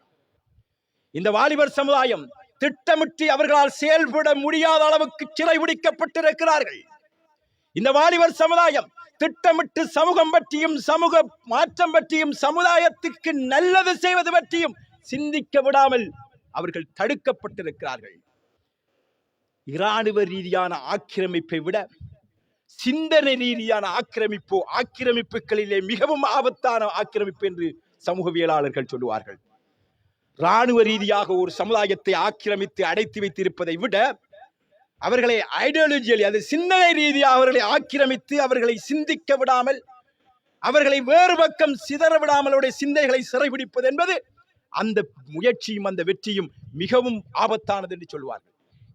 இந்த வாலிபர் சமுதாயம் திட்டமிட்டு அவர்களால் செயல்பட முடியாத அளவுக்கு சிறை பிடிக்கப்பட்டிருக்கிறார்கள். இந்த வாலிபர் சமுதாயம் திட்டமிட்டு சமூகம் பற்றியும் சமூக மாற்றம் பற்றியும் சமுதாயத்திற்கு நல்லது செய்வது பற்றியும் சிந்திக்க விடாமல் அவர்கள் தடுக்கப்பட்டிருக்கிறார்கள். இராணுவ ரீதியான ஆக்கிரமிப்பை விட சிந்தனை ரீதியான ஆக்கிரமிப்புகளிலே மிகவும் ஆபத்தான ஆக்கிரமிப்பு என்று சமூகவியலாளர்கள் சொல்லுவார்கள். இராணுவ ரீதியாக ஒரு சமுதாயத்தை ஆக்கிரமித்து அடைத்து வைத்திருப்பதை விட அவர்களை ஐடியாலஜியலி, அது சிந்தனை ரீதியாக அவர்களை ஆக்கிரமித்து அவர்களை சிந்திக்க விடாமல், அவர்களை வேறு பக்கம் சிதற விடாமல் அவருடைய சிந்தைகளை சிறைபிடிப்பது என்பது அந்த முயற்சியும் அந்த வெற்றியும் மிகவும் ஆபத்தானது என்று சொல்வார்கள்.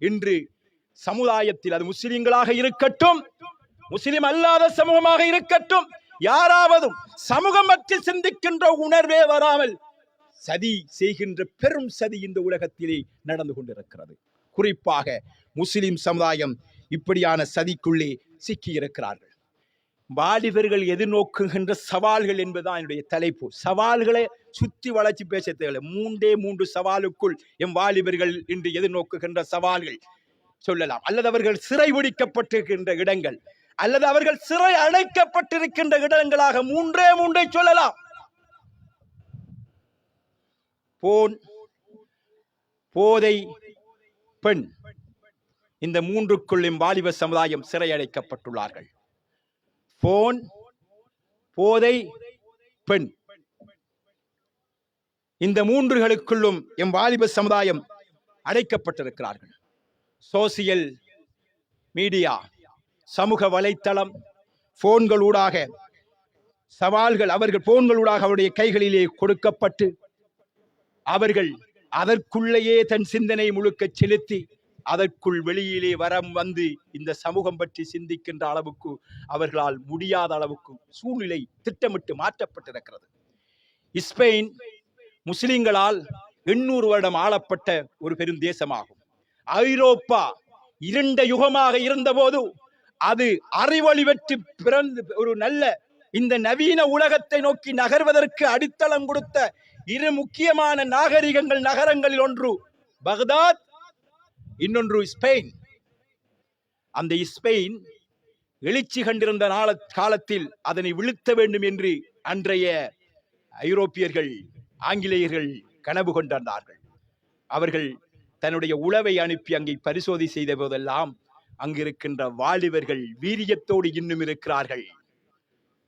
இன்று சமுதாயத்தில் அது முஸ்லிம்களாக இருக்கட்டும், முஸ்லிம் அல்லாத சமூகமாக இருக்கட்டும், யாராவது சமூகம் பற்றி சிந்திக்கின்ற உணர்வே வராமல் சதி செய்கின்ற பெரும் சதி இந்த உலகத்திலே நடந்து கொண்டிருக்கிறது. குறிப்பாக முஸ்லிம் சமுதாயம் இப்படியான சதிக்குள்ளே சிக்கி இருக்கிறார்கள். வாலிபர்கள் எதிர்நோக்குகின்ற சவால்கள் என்பதுதான் என்னுடைய தலைப்பு. சவால்களை சுற்றி வளர்ச்சி பேச தேவையில்லை. 3 சவாலுக்குள் எம் வாலிபர்கள் இன்று எதிர்நோக்குகின்ற சவால்கள் சொல்லலாம். அல்லது அவர்கள் சிறை பிடிக்கப்பட்டிருக்கின்ற இடங்கள், அல்லது அவர்கள் சிறை அடைக்கப்பட்டிருக்கின்ற இடங்களாக 3 சொல்லலாம். போதை, பெண், இந்த 3க்குள்ளும் வாலிப சமுதாயம் சிறை அடைக்கப்பட்டுள்ளார்கள். போன், போதை, பெண், இந்த 3களுக்குள்ளும் எம் வாலிப சமுதாயம் அடைக்கப்பட்டிருக்கிறார்கள். சோசியல் மீடியா, சமூக வலைத்தளம், போன்களூடாக சவால்கள் அவர்கள் போன்களூடாக அவருடைய கைகளிலே கொடுக்கப்பட்டு அவர்கள் அதற்குள்ளேயே தன் சிந்தனை முழுக்க செலுத்தி அதற்குள் வெளியிலே வந்து இந்த சமூகம் பற்றி சிந்திக்கின்ற அளவுக்கு அவர்களால் முடியாத அளவுக்கு சூழ்நிலை திட்டமிட்டு மாற்றப்பட்டிருக்கிறது. ஸ்பெயின் முஸ்லிம்களால் 800 வருடம் ஆளப்பட்ட ஒரு பெரும் தேசமாகும். ஐரோப்பா இருண்ட யுகமாக இருந்தபோது அது அறிவொளி பெற்று பிறந்து ஒரு நல்ல இந்த நவீன உலகத்தை நோக்கி நகர்வதற்கு அடித்தளம் கொடுத்த 2 முக்கியமான நகரங்களில் ஒன்று பக்தாத், இன்னொன்று ஸ்பெயின். அந்த ஸ்பெயின் எழுச்சி கண்டிருந்த காலத்தில் அதனை வீழ்த்த வேண்டும் என்று அன்றைய ஐரோப்பியர்கள், ஆங்கிலேயர்கள் கனவு கொண்டிருந்தார்கள். அவர்கள் தன்னுடைய உளவை அனுப்பி அங்கே பரிசோதனை செய்த போதெல்லாம் அங்கிருக்கின்ற வாலிபர்கள் வீரியத்தோடு இன்னும் இருக்கிறார்கள்.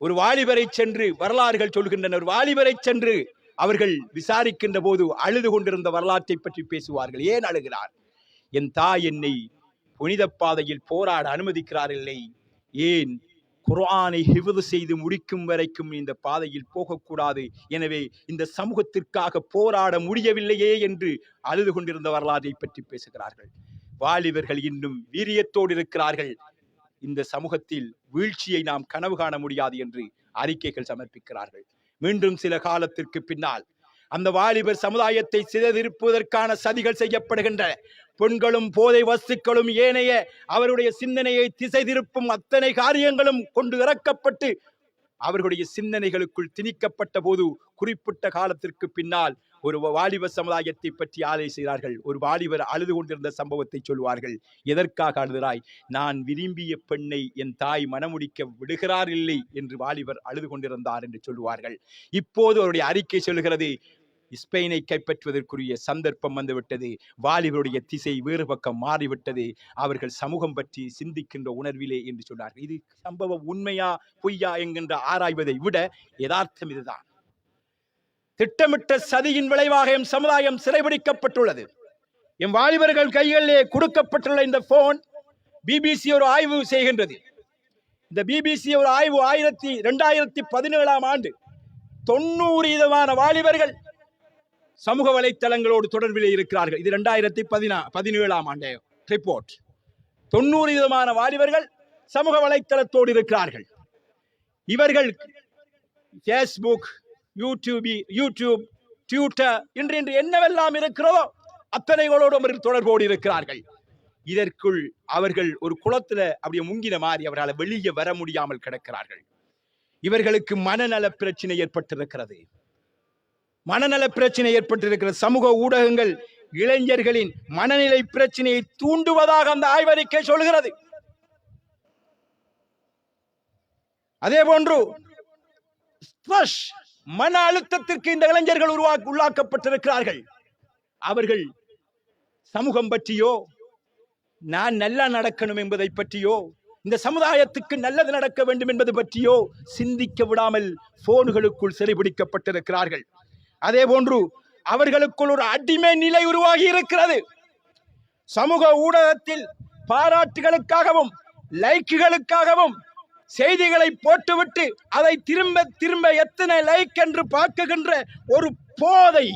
ஒரு வாலிபரை சென்று வரலாறுகள் சொல்கின்றனர். வாலிபரை சென்று அவர்கள் விசாரிக்கின்ற போது அழுது கொண்டிருந்த வரலாற்றை பற்றி பேசுவார்கள். ஏன் அழுகிறார்? என் தாய் என்னை புனித பாதையில் போராட அனுமதிக்கிறார்கள். ஏன்? குர்ஆனை ஹிஃப்து செய்து முடிக்கும் வரைக்கும் இந்த பாதையில் போகக்கூடாது. எனவே இந்த சமூகத்திற்காக போராட முடியவில்லையே என்று அழுது கொண்டிருந்த வரலாற்றை பற்றி பேசுகிறார்கள். வாலிபர்கள் இன்னும் வீரியத்தோடு இருக்கிறார்கள். இந்த சமூகத்தில் வீழ்ச்சியை நாம் கனவு காண முடியாது என்று அறிக்கைகள் சமர்ப்பிக்கிறார்கள். மீண்டும் சில காலத்திற்கு பின்னால் அந்த வாலிபர் சமுதாயத்தை சிதைதிருப்பதற்கான சதிகள் செய்யப்படுகின்றன. பெண்களும் போதை வஸ்துக்களும் ஏனைய அவருடைய சிந்தனையை திசை திருப்பும் அத்தனை காரியங்களும் கொண்டு இறக்கப்பட்டு அவர்களுடைய சிந்தனைகளுக்குள் திணிக்கப்பட்ட போது குறிப்பிட்ட காலத்திற்கு பின்னால் ஒரு வாலிப சமுதாயத்தை பற்றி ஆலை செய்கிறார்கள். ஒரு வாலிபர் அழுது கொண்டிருந்த சம்பவத்தை சொல்வார்கள். எதற்காக அழுகிறாய்? நான் விரும்பிய பெண்ணை என் தாய் மனமுடிக்க விடுகிறார் இல்லை என்று வாலிபர் அழுது கொண்டிருந்தார் என்று சொல்லுவார்கள். இப்போது அவருடைய அறிக்கை சொல்கிறது, ஸ்பெயினை கைப்பற்றுவதற்குரிய சந்தர்ப்பம் வந்துவிட்டது. வாலிபருடைய திசை வேறு பக்கம் மாறிவிட்டது. அவர்கள் சமூகம் பற்றி சிந்திக்கின்ற உணர்விலே என்று சொன்னார்கள். இது சம்பவம் உண்மையா பொய்யா என்கின்ற ஆராய்வதை விட யதார்த்தம் இதுதான். திட்டமிட்ட சதியின் விளைவாக எம் சமுதாயம் சிறைபிடிக்கப்பட்டுள்ளது. எம் வாலிபர்கள் கைகளிலே கொடுக்கப்பட்டுள்ள இந்த போன் பிபிசி ஒரு ஆய்வு செய்கின்றது. இந்த பிபிசி ஒரு ஆய்வு 2017 ஆண்டு 90% வாலிபர்கள் சமூக வலைத்தளங்களோடு தொடர்பிலே இருக்கிறார்கள். இது 2017 ஆண்டு ரிப்போர்ட். 90% வாலிபர்கள் சமூக வலைத்தளத்தோடு இருக்கிறார்கள். இவர்கள் பேஸ்புக், யூடியூப், ட்விட்டர் என்று என்னவெல்லாம் இருக்கிறதோ அத்தனைகளோடு அவர்கள் தொடர்போடு இருக்கிறார்கள். இதற்குள் அவர்கள் ஒரு குளத்துல அப்படியே முங்கின மாதிரி அவர்களால் வெளியே வர முடியாமல் கிடக்கிறார்கள். இவர்களுக்கு மனநல பிரச்சனை ஏற்பட்டிருக்கிறது. சமூக ஊடகங்கள் இளைஞர்களின் மனநிலை பிரச்சனையை தூண்டுவதாக அந்த ஆய்வறிக்கை சொல்கிறது. அதே போன்று மன அழுத்தத்திற்கு இந்த இளைஞர்கள் உள்ளாக்கப்பட்டிருக்கிறார்கள். அவர்கள் சமூகம் பற்றியோ, நான் நல்லா நடக்கணும் என்பதை பற்றியோ, இந்த சமுதாயத்துக்கு நல்லது நடக்க வேண்டும் என்பது பற்றியோ சிந்திக்க விடாமல் போன்களுக்குள் சிறைபிடிக்கப்பட்டிருக்கிறார்கள். அதே போன்று அவர்களுக்குள் ஒரு அடிமை நிலை உருவாகி இருக்கிறது. சமூக ஊடகத்தில் பாராட்டுகளுக்காகவும் லைக்குகளுக்காகவும் செய்திகளை போட்டுவிட்டு அதை திரும்ப எத்தனை லைக் என்று பார்க்குகின்ற ஒரு போதை,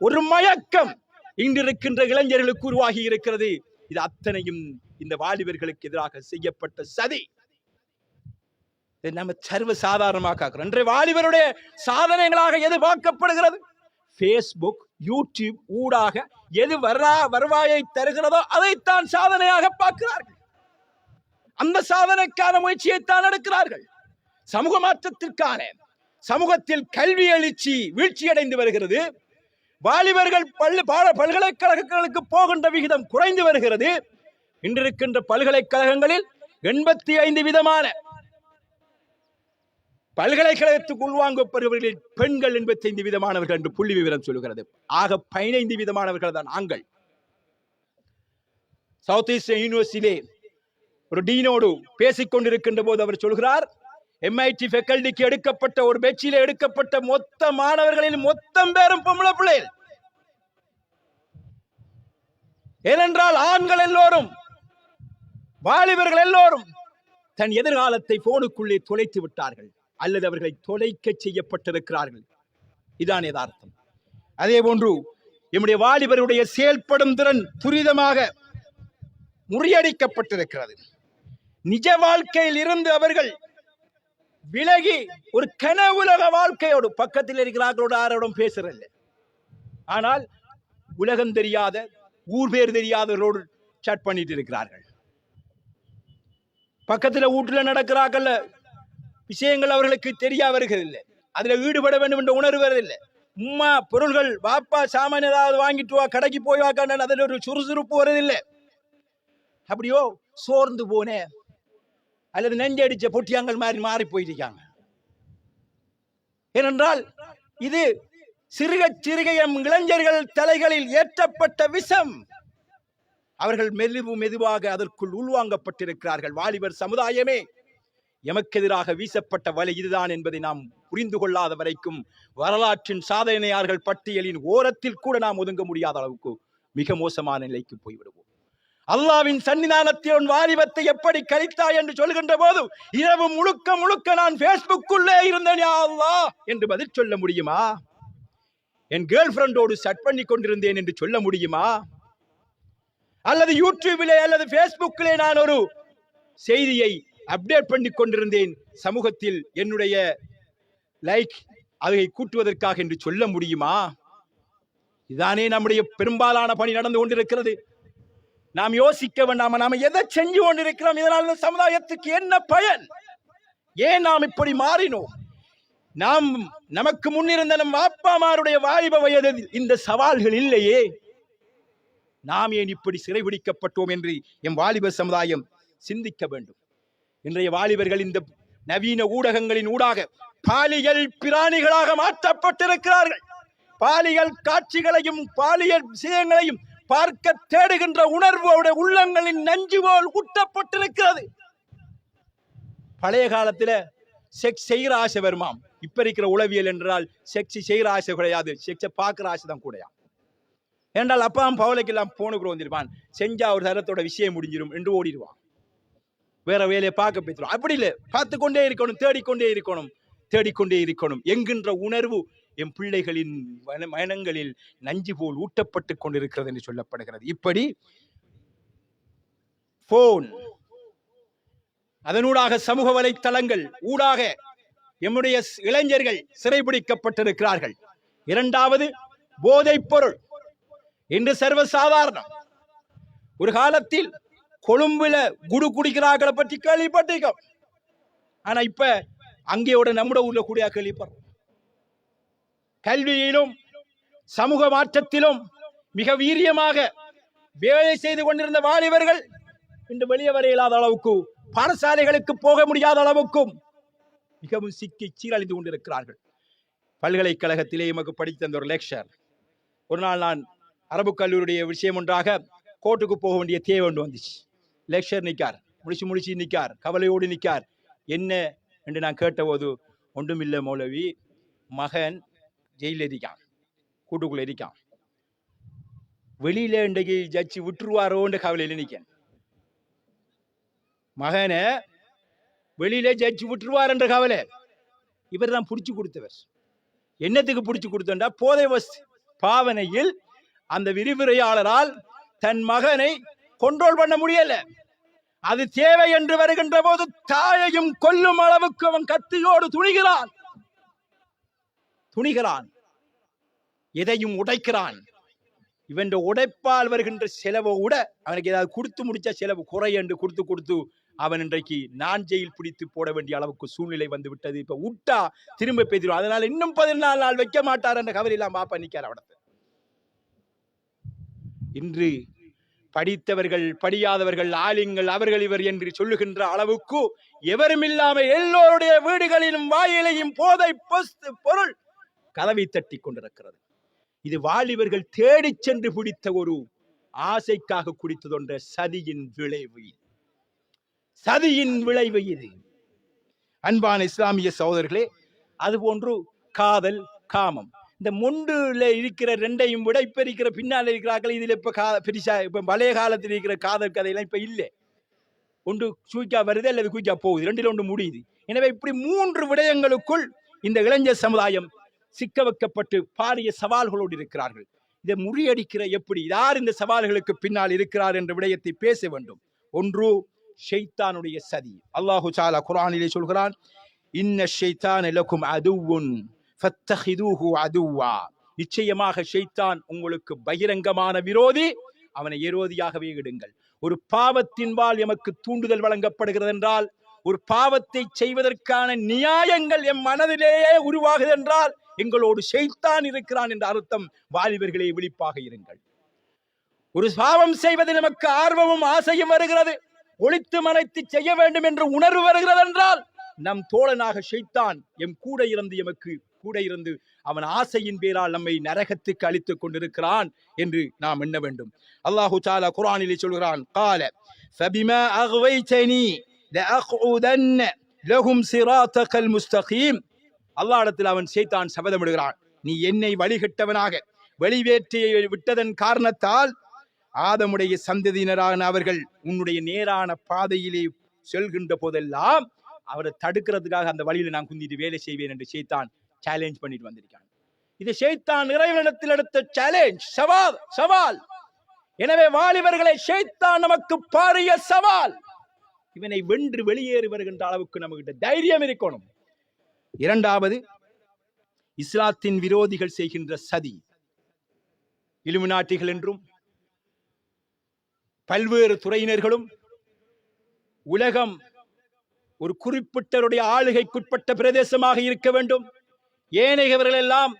ஒரு மயக்கம் இன்றிருக்கின்ற இளைஞர்களுக்கு உருவாகி இருக்கிறது. இது அத்தனையும் இந்த வாலிபர்களுக்கு எதிராக செய்யப்பட்ட சதி. நம்ம சர்வ சாதாரணமாக இன்றைய வாலிபருடைய சாதனைகளாக எது பார்க்கப்படுகிறது? பேஸ்புக், யூடியூப் ஊடாக எது வருவாயை தருகிறதோ அதைத்தான் சாதனையாக பார்க்கிறார்கள். அந்த சாதனைக்கான முயற்சியைத்தான் எடுக்கிறார்கள். சமூக மாற்றத்திற்கான சமூகத்தில் கல்வி எழுச்சி வீழ்ச்சியடைந்து வருகிறது. வாலிபர்கள் பல்கலைக்கழகங்களுக்கு போகின்ற விகிதம் குறைந்து வருகிறது. இன்றிருக்கின்ற பல்கலைக்கழகங்களில் 85% பல்கலைக்கழகத்துக்கு உள்வாங்கப்படுபவர்களில் பெண்கள் 85% என்று புள்ளி விவரம் சொல்லுகிறது. ஆக 15% தான் ஆண்கள். சவுத் ஈஸ்ட் யூனிவர்சிட்டியிலே ஒரு டீனோடு பேசிக் கொண்டிருக்கின்ற போது அவர் சொல்கிறார், MIT ஃபேக்கல்டிக்கு எடுக்கப்பட்ட ஒரு பெச்சில எடுக்கப்பட்ட மொத்த மாணவர்களில் மொத்தம் பேரும் பொம்பளை பிள்ளைகள். ஏனென்றால் ஆண்கள் எல்லோரும், வாலிபர்கள் எல்லோரும் தன் எதிர்காலத்தை போனுக்குள்ளே தொலைத்து விட்டார்கள் அல்லது அவர்களை தொலைக்க செய்யப்பட்டிருக்கிறார்கள். இதான் யதார்த்தம். அதே போன்று நம்முடைய வாலிபருடைய செயல்படும் திறன் துரிதமாக முறியடிக்கப்பட்டிருக்கிறது. நிஜ வாழ்க்கையில் இருந்து அவர்கள் விலகி ஒரு கனவுலக வாழ்க்கையோடு பக்கத்தில் இருக்கிறார்களோடு யாரோடும் பேசுறதில்லை. ஆனால் உலகம் தெரியாத, ஊர் பேர் தெரியாதவர்களோடு சாட் பண்ணிட்டு இருக்கிறார்கள். பக்கத்தில் வீட்டுல நடக்கிறார்கள் விஷயங்கள் அவர்களுக்கு தெரிய வருகிறதில்லை. அதுல ஈடுபட வேண்டும் என்ற உணர்வு வருதில்லை. உம்மா பொருள்கள் வாப்பா சாமான் ஏதாவது வாங்கிட்டு வா, கடைக்கு போய் வாக்காண்ட அதில் ஒரு சுறுசுறுப்பு வருதில்லை. அப்படியோ சோர்ந்து போனேன் அல்லது நெஞ்சடிச்ச பொட்டியாங்கள் மாதிரி மாறி போயிருக்காங்க. ஏனென்றால் இது சிறுக சிறுக இளைஞர்கள் தலைகளில் ஏற்றப்பட்ட விஷம். அவர்கள் மெதுவாக அதற்குள் உள்வாங்கப்பட்டிருக்கிறார்கள். வாலிபர் சமுதாயமே எமக்கு எதிராக வீசப்பட்ட வலை இதுதான் என்பதை நாம் புரிந்து கொள்ளாத வரைக்கும் வரலாற்றின் சாதனையாளர்கள் பட்டியலின் ஓரத்தில் கூட நாம் ஒதுங்க முடியாத அளவுக்கு மிக மோசமான நிலைக்கு போய்விடுவோம். அல்லாவின் சன்னிதானத்தில் உன் வாலிபத்தை எப்படி கழித்தாய் என்று சொல்கின்ற போது இரவு முழுக்க முழுக்க நான் பேஸ்புக்குள்ளே இருந்தேன் யா அல்லாஹ் என்று பதில் சொல்ல முடியுமா? என் கேர்ள் ஃபிரெண்டோடு சட் பண்ணி கொண்டிருந்தேன் என்று சொல்ல முடியுமா? அல்லது யூடியூபிலே அல்லது பேஸ்புக்கிலே நான் ஒரு செய்தியை அப்டேட் பண்ணி கொண்டிருந்தேன், சமூகத்தில் என்னுடைய லைக் அதை கூட்டுவதற்காக என்று சொல்ல முடியுமா? இதானே நம்முடைய பெரும்பாலான பணி நடந்து கொண்டிருக்கிறது. நாம் யோசிக்க வேண்டாம், நாம் எதை செஞ்சு கொண்டிருக்கிறோம், இதனால் சமுதாயத்துக்கு என்ன பயன், ஏன் நாம் இப்படி மாறினோம்? நாம் நமக்கு முன்னிருந்த நம் அப்பாமாருடைய வாலிப வயதில் இந்த சவால்கள் இல்லையே, நாம் ஏன் இப்படி சிறைபிடிக்கப்பட்டோம் என்று எம் வாலிப சமுதாயம் சிந்திக்க வேண்டும். இன்றைய வாலிபர்கள் இந்த நவீன ஊடகங்களின் ஊடாக பாலியல் பிராணிகளாக மாற்றப்பட்டிருக்கிறார்கள். பாலியல் காட்சிகளையும் பாலியல் விஷயங்களையும் பார்க்க தேடுகின்ற உணர்வோட உள்ளங்களின் நஞ்சு போல் ஊட்டப்பட்டிருக்கிறது. பழைய காலத்துல செக்ஸ் செய்கிற ஆசை வருமாம். இப்ப இருக்கிற உளவியல் என்றால் செக்ஸ் செய்கிற ஆசை கிடையாது, செக்ஸை பார்க்கிற ஆசை தான் கூடயா. ஏன்றால் அப்பாவும் பவலைக்கெல்லாம் போனுக்குறோம் தெரியுமான், செஞ்சா ஒரு தரத்தோட விஷயம் முடிஞ்சிடும் என்று ஓடிடுவான், வேற வேலையை பார்க்க போய்த்துடும். அப்படி இல்லை, பார்த்து கொண்டே இருக்கணும், தேடிக்கொண்டே இருக்கணும் என்கின்ற உணர்வு என் பிள்ளைகளின் மனங்களில் நஞ்சு போல் ஊட்டப்பட்டு கொண்டிருக்கிறது என்று சொல்லப்படுகிறது. இப்படி போன், அதனூடாக சமூக வலைத்தளங்கள் ஊடாக எம்முடைய இளைஞர்கள் சிறைபிடிக்கப்பட்டிருக்கிறார்கள். இரண்டாவது, போதைப் பொருள் இன்று சர்வசாதாரணம். ஒரு காலத்தில் கொழும்புல குடு குடிக்கிறார்களை பற்றி கேள்விப்பட்டிருக்கோம். ஆனா இப்ப அங்கேயோட நம்முடைய ஊர்ல கூட கேள்விப்படுறோம். கல்வியிலும் சமூக மாற்றத்திலும் மிக வீரியமாக வேலை செய்து கொண்டிருந்த வாலிபர்கள் இன்று வெளியே வர இயலாத அளவுக்கு, பாடசாலைகளுக்கு போக முடியாத அளவுக்கும் மிகவும் சிக்கி சீரழிந்து கொண்டிருக்கிறார்கள். பல்கலைக்கழகத்திலே எமக்கு படித்த அந்த ஒரு லெக்சர், ஒரு நாள் நான் அரபு கல்லூரியுடைய விஷயம் ஒன்றாக கோர்ட்டுக்கு போக வேண்டிய தேவை ஒன்று வந்துச்சு. லெக்சர் நிற்கார், முடிச்சு நிற்கார், கவலையோடு நிற்கார். என்ன என்று நான் கேட்டபோது, ஒன்றுமில்லை மௌலவி, மகன் ஜெயிலில் இருக்கான், கூட்டுக்குள்ள இருக்கான், வெளியில இன்றைக்கு ஜட்ஜி விட்டுருவாரோன்ற கவலையில் நிற்கேன். மகனை வெளியில ஜட்ஜி விட்டுருவார் என்ற கவலை. இவர் தான் பிடிச்சு கொடுத்தவர். என்னத்துக்கு பிடிச்சு கொடுத்தா, போதை வஸ்து பாவனையில் அந்த விரிவுரையாளரால் தன் மகனை கண்ட்ரோல் பண்ண முடியல. அது தேவை என்று வருகின்ற போது தாயையும் கொல்லும் அளவுக்கு அவன் கத்தியோடு துணிகிறான், எதையும் உடைக்கிறான். இவன் உடைப்பால் வருகின்ற செலவை விட அவனுக்கு ஏதாவது கொடுத்து முடிச்ச செலவு குறை என்று கொடுத்து அவன் இன்றைக்கு நான் ஜெயில் பிடித்து போட வேண்டிய அளவுக்கு சூழ்நிலை வந்து விட்டது. இப்ப விட்டா திரும்ப பேசிடுவான், அதனால இன்னும் 14 நாள் வைக்க மாட்டார் என்ற கவலை எல்லாம் பாப்பா நிற்கார் அவனது. இன்று படித்தவர்கள் படியாதவர்கள் ஆலிங்கள் அவர்கள் இவர் என்று சொல்லுகின்ற அளவுக்கு எவரும் இல்லாமல் எல்லோருடைய வீடுகளிலும் வாயிலையும் போதை பொருள் கதவை தட்டி கொண்டிருக்கிறது. இது வாலிபர்கள் தேடி சென்று பிடித்த ஒரு ஆசைக்காக குடித்ததொன்ற சதியின் விளைவு இது. அன்பான இஸ்லாமிய சகோதரர்களே, அதுபோன்று காதல், காமம், இந்த மொண்டுல இருக்கிற ரெண்டையும் விட இப்ப இருக்கிற பின்னால் இருக்கிறார்கள். இதுல இப்ப பழைய காலத்தில் இருக்கிற காதல் கதையெல்லாம் இப்ப இல்லை. ஒன்று குயிக்கா வருது அல்லது குயிக்கா போகுது, ரெண்டில் ஒன்று முடியுது. எனவே இப்படி 3 விடயங்களுக்குள் இந்த இளைஞர் சமுதாயம் சிக்க வைக்கப்பட்டு பாரிய சவால்களோடு இருக்கிறார்கள். இதை முறியடிக்கிற எப்படி, யார் இந்த சவால்களுக்கு பின்னால் இருக்கிறார் என்ற விடயத்தை பேச வேண்டும். ஒன்று, ஷைத்தானுடைய சதி. அல்லாஹு தஆலா குர்ஆனிலே சொல்கிறான், இன்ன ஷைத்தான லகும் அதுவுன் ஃபத்தஹிதூஹு அதுவா. நிச்சயமாக ஷைத்தான் உங்களுக்கு பகிரங்கமான விரோதி, அவனை விரோதியாகவே இடுங்கள். ஒரு பாவத்தின்பால் எமக்கு தூண்டுதல் வழங்கப்படுகிறது என்றால், ஒரு பாவத்தை செய்வதற்கான நியாயங்கள் எம் மனதிலேயே உருவாகுது என்றால், எங்களோடு ஷைத்தான் இருக்கிறான் என்ற அர்த்தம். வாலிபர்களே, விழிப்பாக இருங்கள். ஒரு பாவம் செய்வதில் நமக்கு ஆர்வமும் ஆசையும் வருகிறது, ஒளித்து மறைத்து செய்ய வேண்டும் என்ற உணர்வு வருகிறது என்றால், நம் தோழனாக ஷைத்தான் எம் கூட இருந்து எமக்கு கூட இருந்து அவன் ஆசையின் பேரால் நம்மை நரகத்துக்கு அளித்துக் கொண்டிருக்கிறான் என்று நாம் எண்ண வேண்டும். அல்லாஹு தஆலா குர்ஆனிலே சொல்கிறான், قال فبما اغويتني لاقعدن لهم صراطك المستقيم. அல்லாஹ் இடத்தில் அவன் ஷைத்தான் சபதமிடுகிறான், நீ என்னை வழிகட்டவனாக வெளிவேற்றி விட்டதன் காரணத்தால் ஆதமுடைய சந்ததியினரான அவர்கள் உன்னுடைய நேரான பாதையிலே செல்கின்ற போதெல்லாம் அவரை தடுக்கிறதுக்காக அந்த வழியில நான் குந்திட்டு வேலை செய்வேன் என்று ஷைத்தான் சேலஞ்ச் பண்ணிட்டு வந்திருக்கான். இது ஷைத்தான் இறைவனிடத்தில் எடுத்த சேலஞ்ச், சவால். எனவே வாலிபர்களை, ஷைத்தான் நமக்கு பாரிய சவால். இவனை வென்று வெளியேறி வருகின்ற அளவுக்கு நமக்கு தைரியம் இருக்கணும். இரண்டாவது, இஸ்லாத்தின் விரோதிகள் செய்கின்ற சதி, இலுமினாட்டிகள் என்றும் பல்வேறு துறையினர்களும் உலகம் ஒரு குறிப்பிட்டவருடைய ஆளுகைக்குட்பட்ட பிரதேசமாக இருக்க வேண்டும், ஏனையவர்கள் எல்லாம்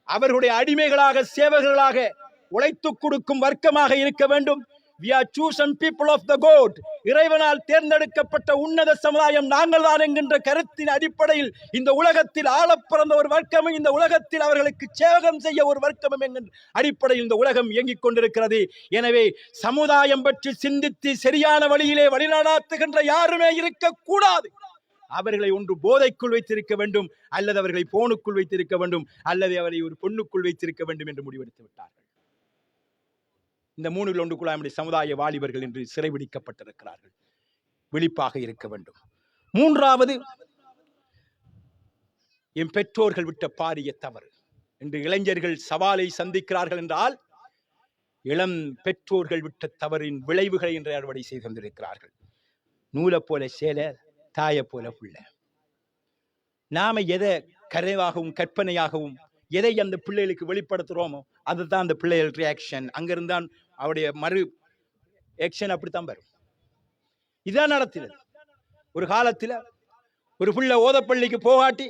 அவர்களுடைய அடிமைகளாக சேவகர்களாக உழைத்துக் கொடுக்கும் வர்க்கமாக இருக்க வேண்டும். We are chosen people of the God. இறைவனால் தேர்ந்தெடுக்கப்பட்ட உன்னத சமுதாயம் நாங்கள் தான் என்கின்ற கருத்தின் அடிப்படையில் இந்த உலகத்தில் ஆளப் பிறந்த ஒரு வர்க்கமும், இந்த உலகத்தில் அவர்களுக்கு சேவகம் செய்ய ஒரு வர்க்கமும் என்கின்ற அடிப்படையில் இந்த உலகம் இயங்கிக் கொண்டிருக்கிறது. எனவே சமுதாயம் பற்றி சிந்தித்து சரியான வழியிலே வழிநடாத்துகின்ற யாருமே இருக்கக்கூடாது. அவர்களை ஒன்று போதைக்குள் வைத்திருக்க வேண்டும், அல்லது அவர்களை போனுக்குள் வைத்திருக்க வேண்டும், அல்லது அவரை ஒரு பொண்ணுக்குள் வைத்திருக்க வேண்டும் என்று முடிவெடுத்து விட்டார்கள். இந்த மூணில் ஒன்றுக்குள்ள நம்முடைய சமுதாய வாலிபர்கள் என்று சிறைபிடிக்கப்பட்டிருக்கிறார்கள். விழிப்பாக இருக்க வேண்டும். மூன்றாவது, என் பெற்றோர்கள் விட்ட பாரிய தவறு. இன்று இளைஞர்கள் சவாலை சந்திக்கிறார்கள் என்றால் இளம் பெற்றோர்கள் விட்ட தவறின் விளைவுகளை இன்று அறுவடை செய்து தந்திருக்கிறார்கள். நூலை போல சேலை, தாயை போல புள்ள. நாம எதை கரைவாகவும் கற்பனையாகவும் எதை அந்த பிள்ளைகளுக்கு வெளிப்படுத்துறோமோ அதுதான் அந்த பிள்ளைகள் ரியாக்ஷன். அங்கிருந்தான் அவருடைய மறு ஆக்ஷன் அப்படித்தான் வரும். இதான் நடத்தினது. ஒரு காலத்தில் ஒரு பிள்ளை ஓதப்பள்ளிக்கு போகாட்டி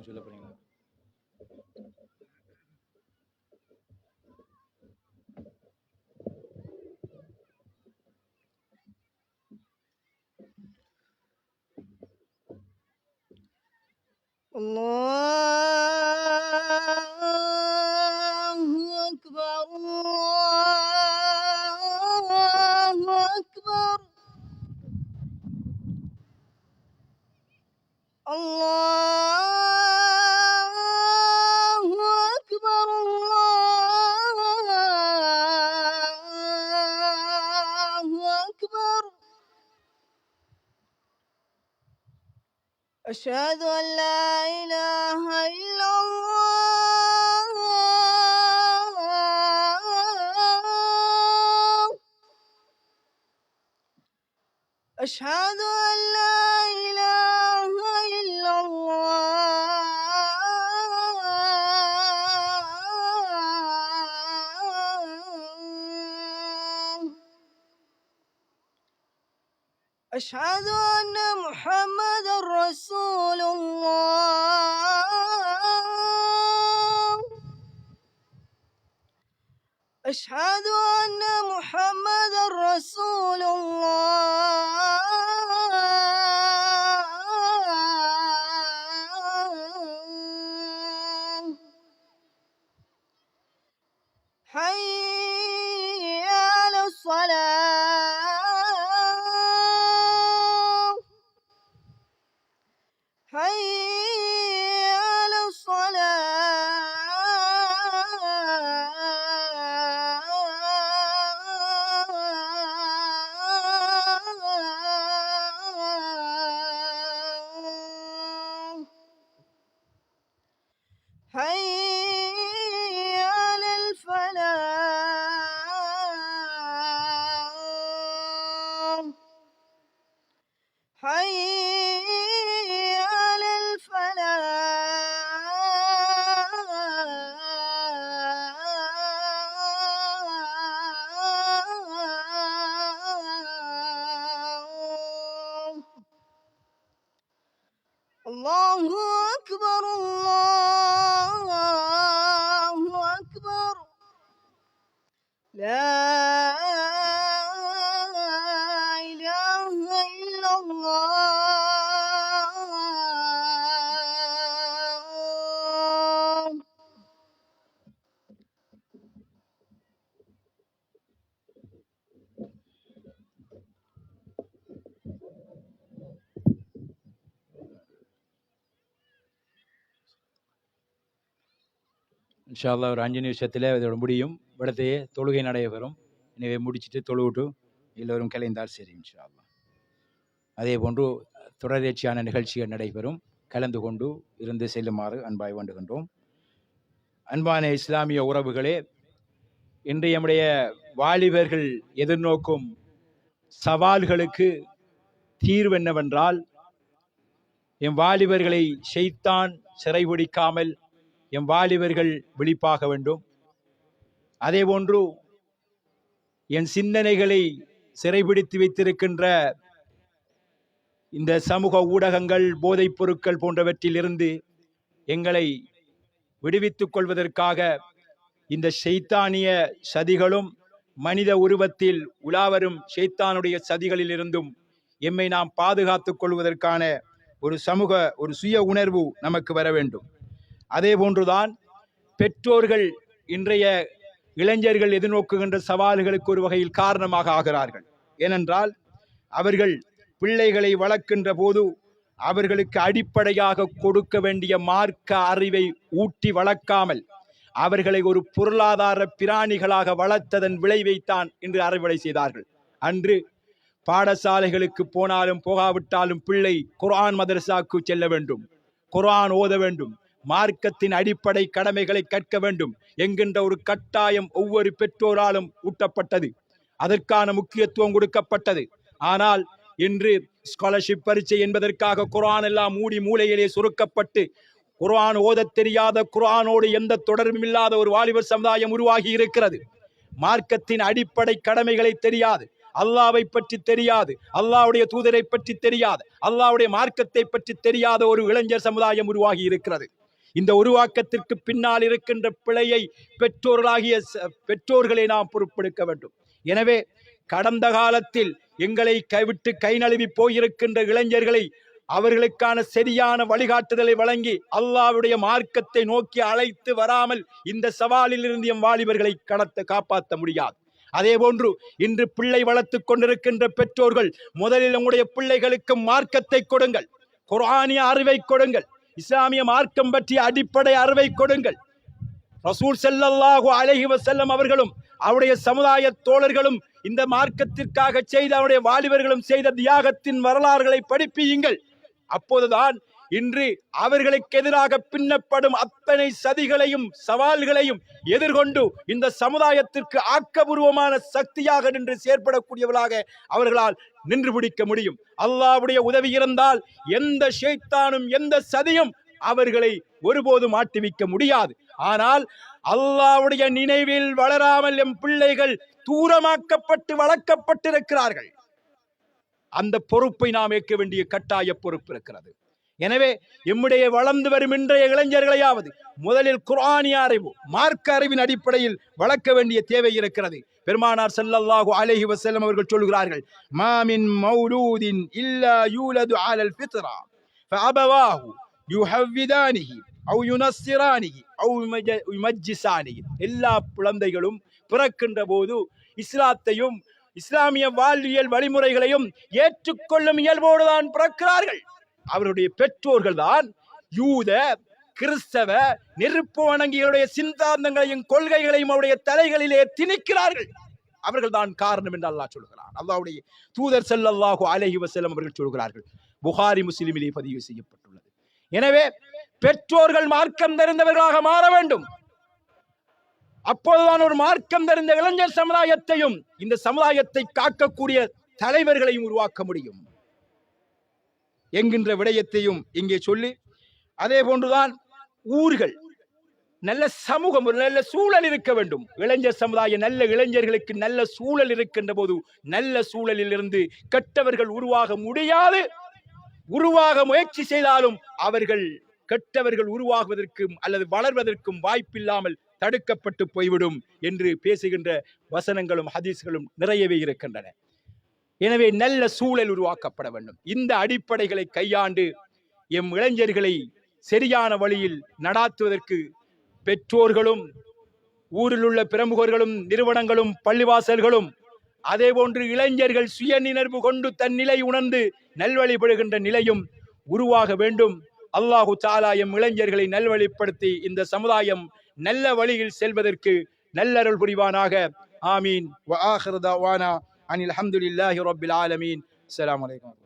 சொல்ல போறீங்களா? அல்லாஹு அக்பர், அல்லாஹு அக்பர், அல்லாஹு அக்பர், அல்லாஹு அக்பர். أشهد أن لا إله إلا الله. أشهد أن لا إله إلا الله. أشهد أن محمد رسول الله. أشهد أن محمد رسول الله. حي على الصلاة، حي على الصلاة. الله أكبر الله أكبر لا إله إلا الله. இன்ஷா அல்லாஹ் ஒரு 5 நிமிஷத்தில் இதோட முடியும். இடத்தையே தொழுகை நடைபெறும். எனவே முடிச்சுட்டு தொழுவிட்டு எல்லோரும் கலைந்தால் சரி இன்ஷா அல்லாஹ். அதே போன்று தொடர்ச்சியான நிகழ்ச்சிகள் நடைபெறும். கலந்து கொண்டு இருந்து செல்லுமாறு அன்பாய் வேண்டுகின்றோம். அன்பான இஸ்லாமிய உறவுகளே, இன்றைய நம்முடைய வாலிபர்கள் எதிர்நோக்கும் சவால்களுக்கு தீர்வு என்னவென்றால், என் வாலிபர்களை ஷைத்தான் சிறைபிடிக்காமல் என் வாலிபர்கள் விழிப்பாக வேண்டும். அதே போன்று என் சிந்தனைகளை சிறைபிடித்து வைத்திருக்கின்ற இந்த சமூக ஊடகங்கள், போதைப் பொருட்கள் போன்றவற்றில் இருந்து எங்களை விடுவித்துக் கொள்வதற்காக இந்த ஷைத்தானிய சதிகளும் மனித உருவத்தில் உலாவரும் ஷைத்தானுடைய சதிகளில் இருந்தும் எம்மை நாம் பாதுகாத்துக் கொள்வதற்கான ஒரு சுய உணர்வு நமக்கு வர வேண்டும். அதே போன்றுதான் பெற்றோர்கள் இன்றைய இளைஞர்கள் எதிர்நோக்குகின்ற சவால்களுக்கு ஒரு வகையில் காரணமாக ஆகிறார்கள். ஏனென்றால் அவர்கள் பிள்ளைகளை வளர்க்கின்ற போது அவர்களுக்கு அடிப்படையாக கொடுக்க வேண்டிய மார்க்க அறிவை ஊட்டி வளர்க்காமல் அவர்களை ஒரு பொருளாதார பிராணிகளாக வளர்த்ததன் விளைவைத்தான் இன்று அறுவடை செய்தார்கள். அன்று பாடசாலைகளுக்கு போனாலும் போகாவிட்டாலும் பிள்ளை குர்ஆன் மதரசாக்கு செல்ல வேண்டும், குர்ஆன் ஓத வேண்டும், மார்க்கத்தின் அடிப்படை கடமைகளை கற்க வேண்டும் என்கின்ற ஒரு கட்டாயம் ஒவ்வொரு பெற்றோராலும் ஊட்டப்பட்டது. அதற்கான முக்கியத்துவம் கொடுக்கப்பட்டது. ஆனால் இன்று ஸ்காலர்ஷிப் பரீட்சை என்பதற்காக குர்ஆன் எல்லாம் மூடி மூலையிலே சுருக்கப்பட்டு குர்ஆன் ஓதத் தெரியாத, குர்ஆனோடு எந்த தொடர்பும் இல்லாத ஒரு வாலிபர் சமுதாயம் உருவாகி இருக்கிறது. மார்க்கத்தின் அடிப்படை கடமைகளை தெரியாது, அல்லாஹ்வை பற்றி தெரியாது, அல்லாஹ்வுடைய தூதரை பற்றி தெரியாது, அல்லாஹ்வுடைய மார்க்கத்தை பற்றி தெரியாத ஒரு இளைஞர் சமுதாயம் உருவாகி இருக்கிறது. இந்த உருவாக்கத்திற்கு பின்னால் இருக்கின்ற பிழையை பெற்றோர்களை நாம் பொறுப்பெடுக்க வேண்டும். எனவே கடந்த காலத்தில் எங்களை கைவிட்டு கை நழுவி போயிருக்கின்ற இளைஞர்களை அவர்களுக்கான சரியான வழிகாட்டுதலை வழங்கி அல்லாஹ்வுடைய மார்க்கத்தை நோக்கி அழைத்து வராமல் இந்த சவாலில் இருந்து எம் வாலிபர்களை காப்பாற்ற முடியாது. அதே போன்று இன்று பிள்ளை வளர்த்து கொண்டிருக்கின்ற பெற்றோர்கள் முதலில் உங்களுடைய பிள்ளைகளுக்கு மார்க்கத்தை கொடுங்கள், குர்ஆனிய அறிவை கொடுங்கள், இஸ்லாமிய மார்க்கம் பற்றிய அடிப்படை அறிவை கொடுங்கள். ரசூல் ஸல்லல்லாஹு அலைஹி வஸல்லம் அவர்களும் அவருடைய சமுதாய தோழர்களும் இந்த மார்க்கத்திற்காக செய்த அவருடைய வாலிபர்களும் செய்த தியாகத்தின் வரலாறுகளை படிப்பியுங்கள். அப்போதுதான் இன்று அவர்களுக்கு எதிராக பின்னப்படும் அத்தனை சதிகளையும் சவால்களையும் எதிர்கொண்டு இந்த சமுதாயத்திற்கு ஆக்கபூர்வமான சக்தியாக நின்று செயற்படக்கூடியவர்களாக அவர்களால் நின்று பிடிக்க முடியும். அல்லாஹ்வுடைய உதவி இருந்தால் எந்த ஷைத்தானும் எந்த சதியும் அவர்களை ஒருபோதும் ஆட்டுவிக்க முடியாது. ஆனால் அல்லாஹ்வுடைய நினைவில் வளராமல் எம் பிள்ளைகள் தூரமாக்கப்பட்டு வளர்க்கப்பட்டிருக்கிறார்கள். அந்த பொறுப்பை நாம் ஏற்க வேண்டிய கட்டாய பொறுப்பு இருக்கிறது. எனவே எம்முடைய வளர்ந்து வரும் இன்றைய இளைஞர்களையாவது முதலில் குர்ஆனிய அறிவு, மார்க்க அறிவின் அடிப்படையில் வளர்க்க வேண்டிய தேவை இருக்கிறது. பெருமானார் ஸல்லல்லாஹு அலைஹி வஸல்லம் அவர்கள் சொல்கிறார்கள், மா மின் மௌலூதின் இல்லா யூலது அலல் ஃபித்ரா ஃபஅபவாஹு யுஹவ்விதானிஹி அவ் யுனஸ்ஸிரானிஹி அவ் யுமஜ்ஜிசானிஹி. எல்லா குழந்தைகளும் பிறக்கின்ற போது இஸ்லாத்தையும் இஸ்லாமிய வாழ்வியல் வழிமுறைகளையும் ஏற்றுக்கொள்ளும் இயல்போடு தான் பிறக்கிறார்கள். அவருடைய பெற்றோர்கள் தான் யூத, கிறிஸ்தவ, நெருப்பு வணங்கிகளுடைய சிந்தாந்தங்களையும் கொள்கைகளையும் அவருடைய தலைகளிலே திணிக்கிறார்கள். அவர்கள் தான் காரணம் என்று அல்லாஹ் சொல்கிறார். அல்லாஹ்வுடைய தூதர் ஸல்லல்லாஹு அலைஹி வஸல்லம் அவர்கள் சொல்கிறார்கள். புகாரி, முஸ்லிமிலே பதிவு செய்யப்பட்டுள்ளது. எனவே பெற்றோர்கள் மார்க்கம் தெரிந்தவர்களாக மாற வேண்டும். அப்போதுதான் ஒரு மார்க்கம் தெரிந்த இளைஞர் சமுதாயத்தையும் இந்த சமுதாயத்தை காக்கக்கூடிய தலைவர்களையும் உருவாக்க முடியும் என்கின்ற விடயத்தையும் இங்கே சொல்லி, அதே போன்றுதான் ஊர்கள் நல்ல சமூகம், ஒரு நல்ல சூழல் இருக்க வேண்டும். இளைஞர் சமுதாயம் நல்ல இளைஞர்களுக்கு நல்ல சூழல் இருக்கின்ற போது நல்ல சூழலில் இருந்து கெட்டவர்கள் உருவாக முடியாது. உருவாக முயற்சி செய்தாலும் அவர்கள் கெட்டவர்கள் உருவாகுவதற்கும் அல்லது வளர்வதற்கும் வாய்ப்பில்லாமல் தடுக்கப்பட்டு போய்விடும் என்று பேசுகின்ற வசனங்களும் ஹதீஸ்களும் நிறையவே இருக்கின்றன. எனவே நல்ல சூழல் உருவாக்கப்பட வேண்டும். இந்த அடிப்படைகளை கையாண்டு எம் இளைஞர்களை சரியான வழியில் நடாத்துவதற்கு பெற்றோர்களும் ஊரில் உள்ள பிரமுகர்களும் நிறுவனங்களும் பள்ளிவாசல்களும் அதே போன்று இளைஞர்கள் சுயநினைவு கொண்டு தன் நிலை உணர்ந்து நல்வழிபடுகின்ற நிலையும் உருவாக வேண்டும். அல்லாஹு தஆலா எம் இளைஞர்களை நல்வழிப்படுத்தி இந்த சமுதாயம் நல்ல வழியில் செல்வதற்கு நல்லருள் புரிவானாக. ஆமீன். வ ஆகிரு தஅவானா அனில் ஹம்துலில்லாஹி ரப்பில் ஆலமீன். அஸ்ஸலாமு அலைக்கும்.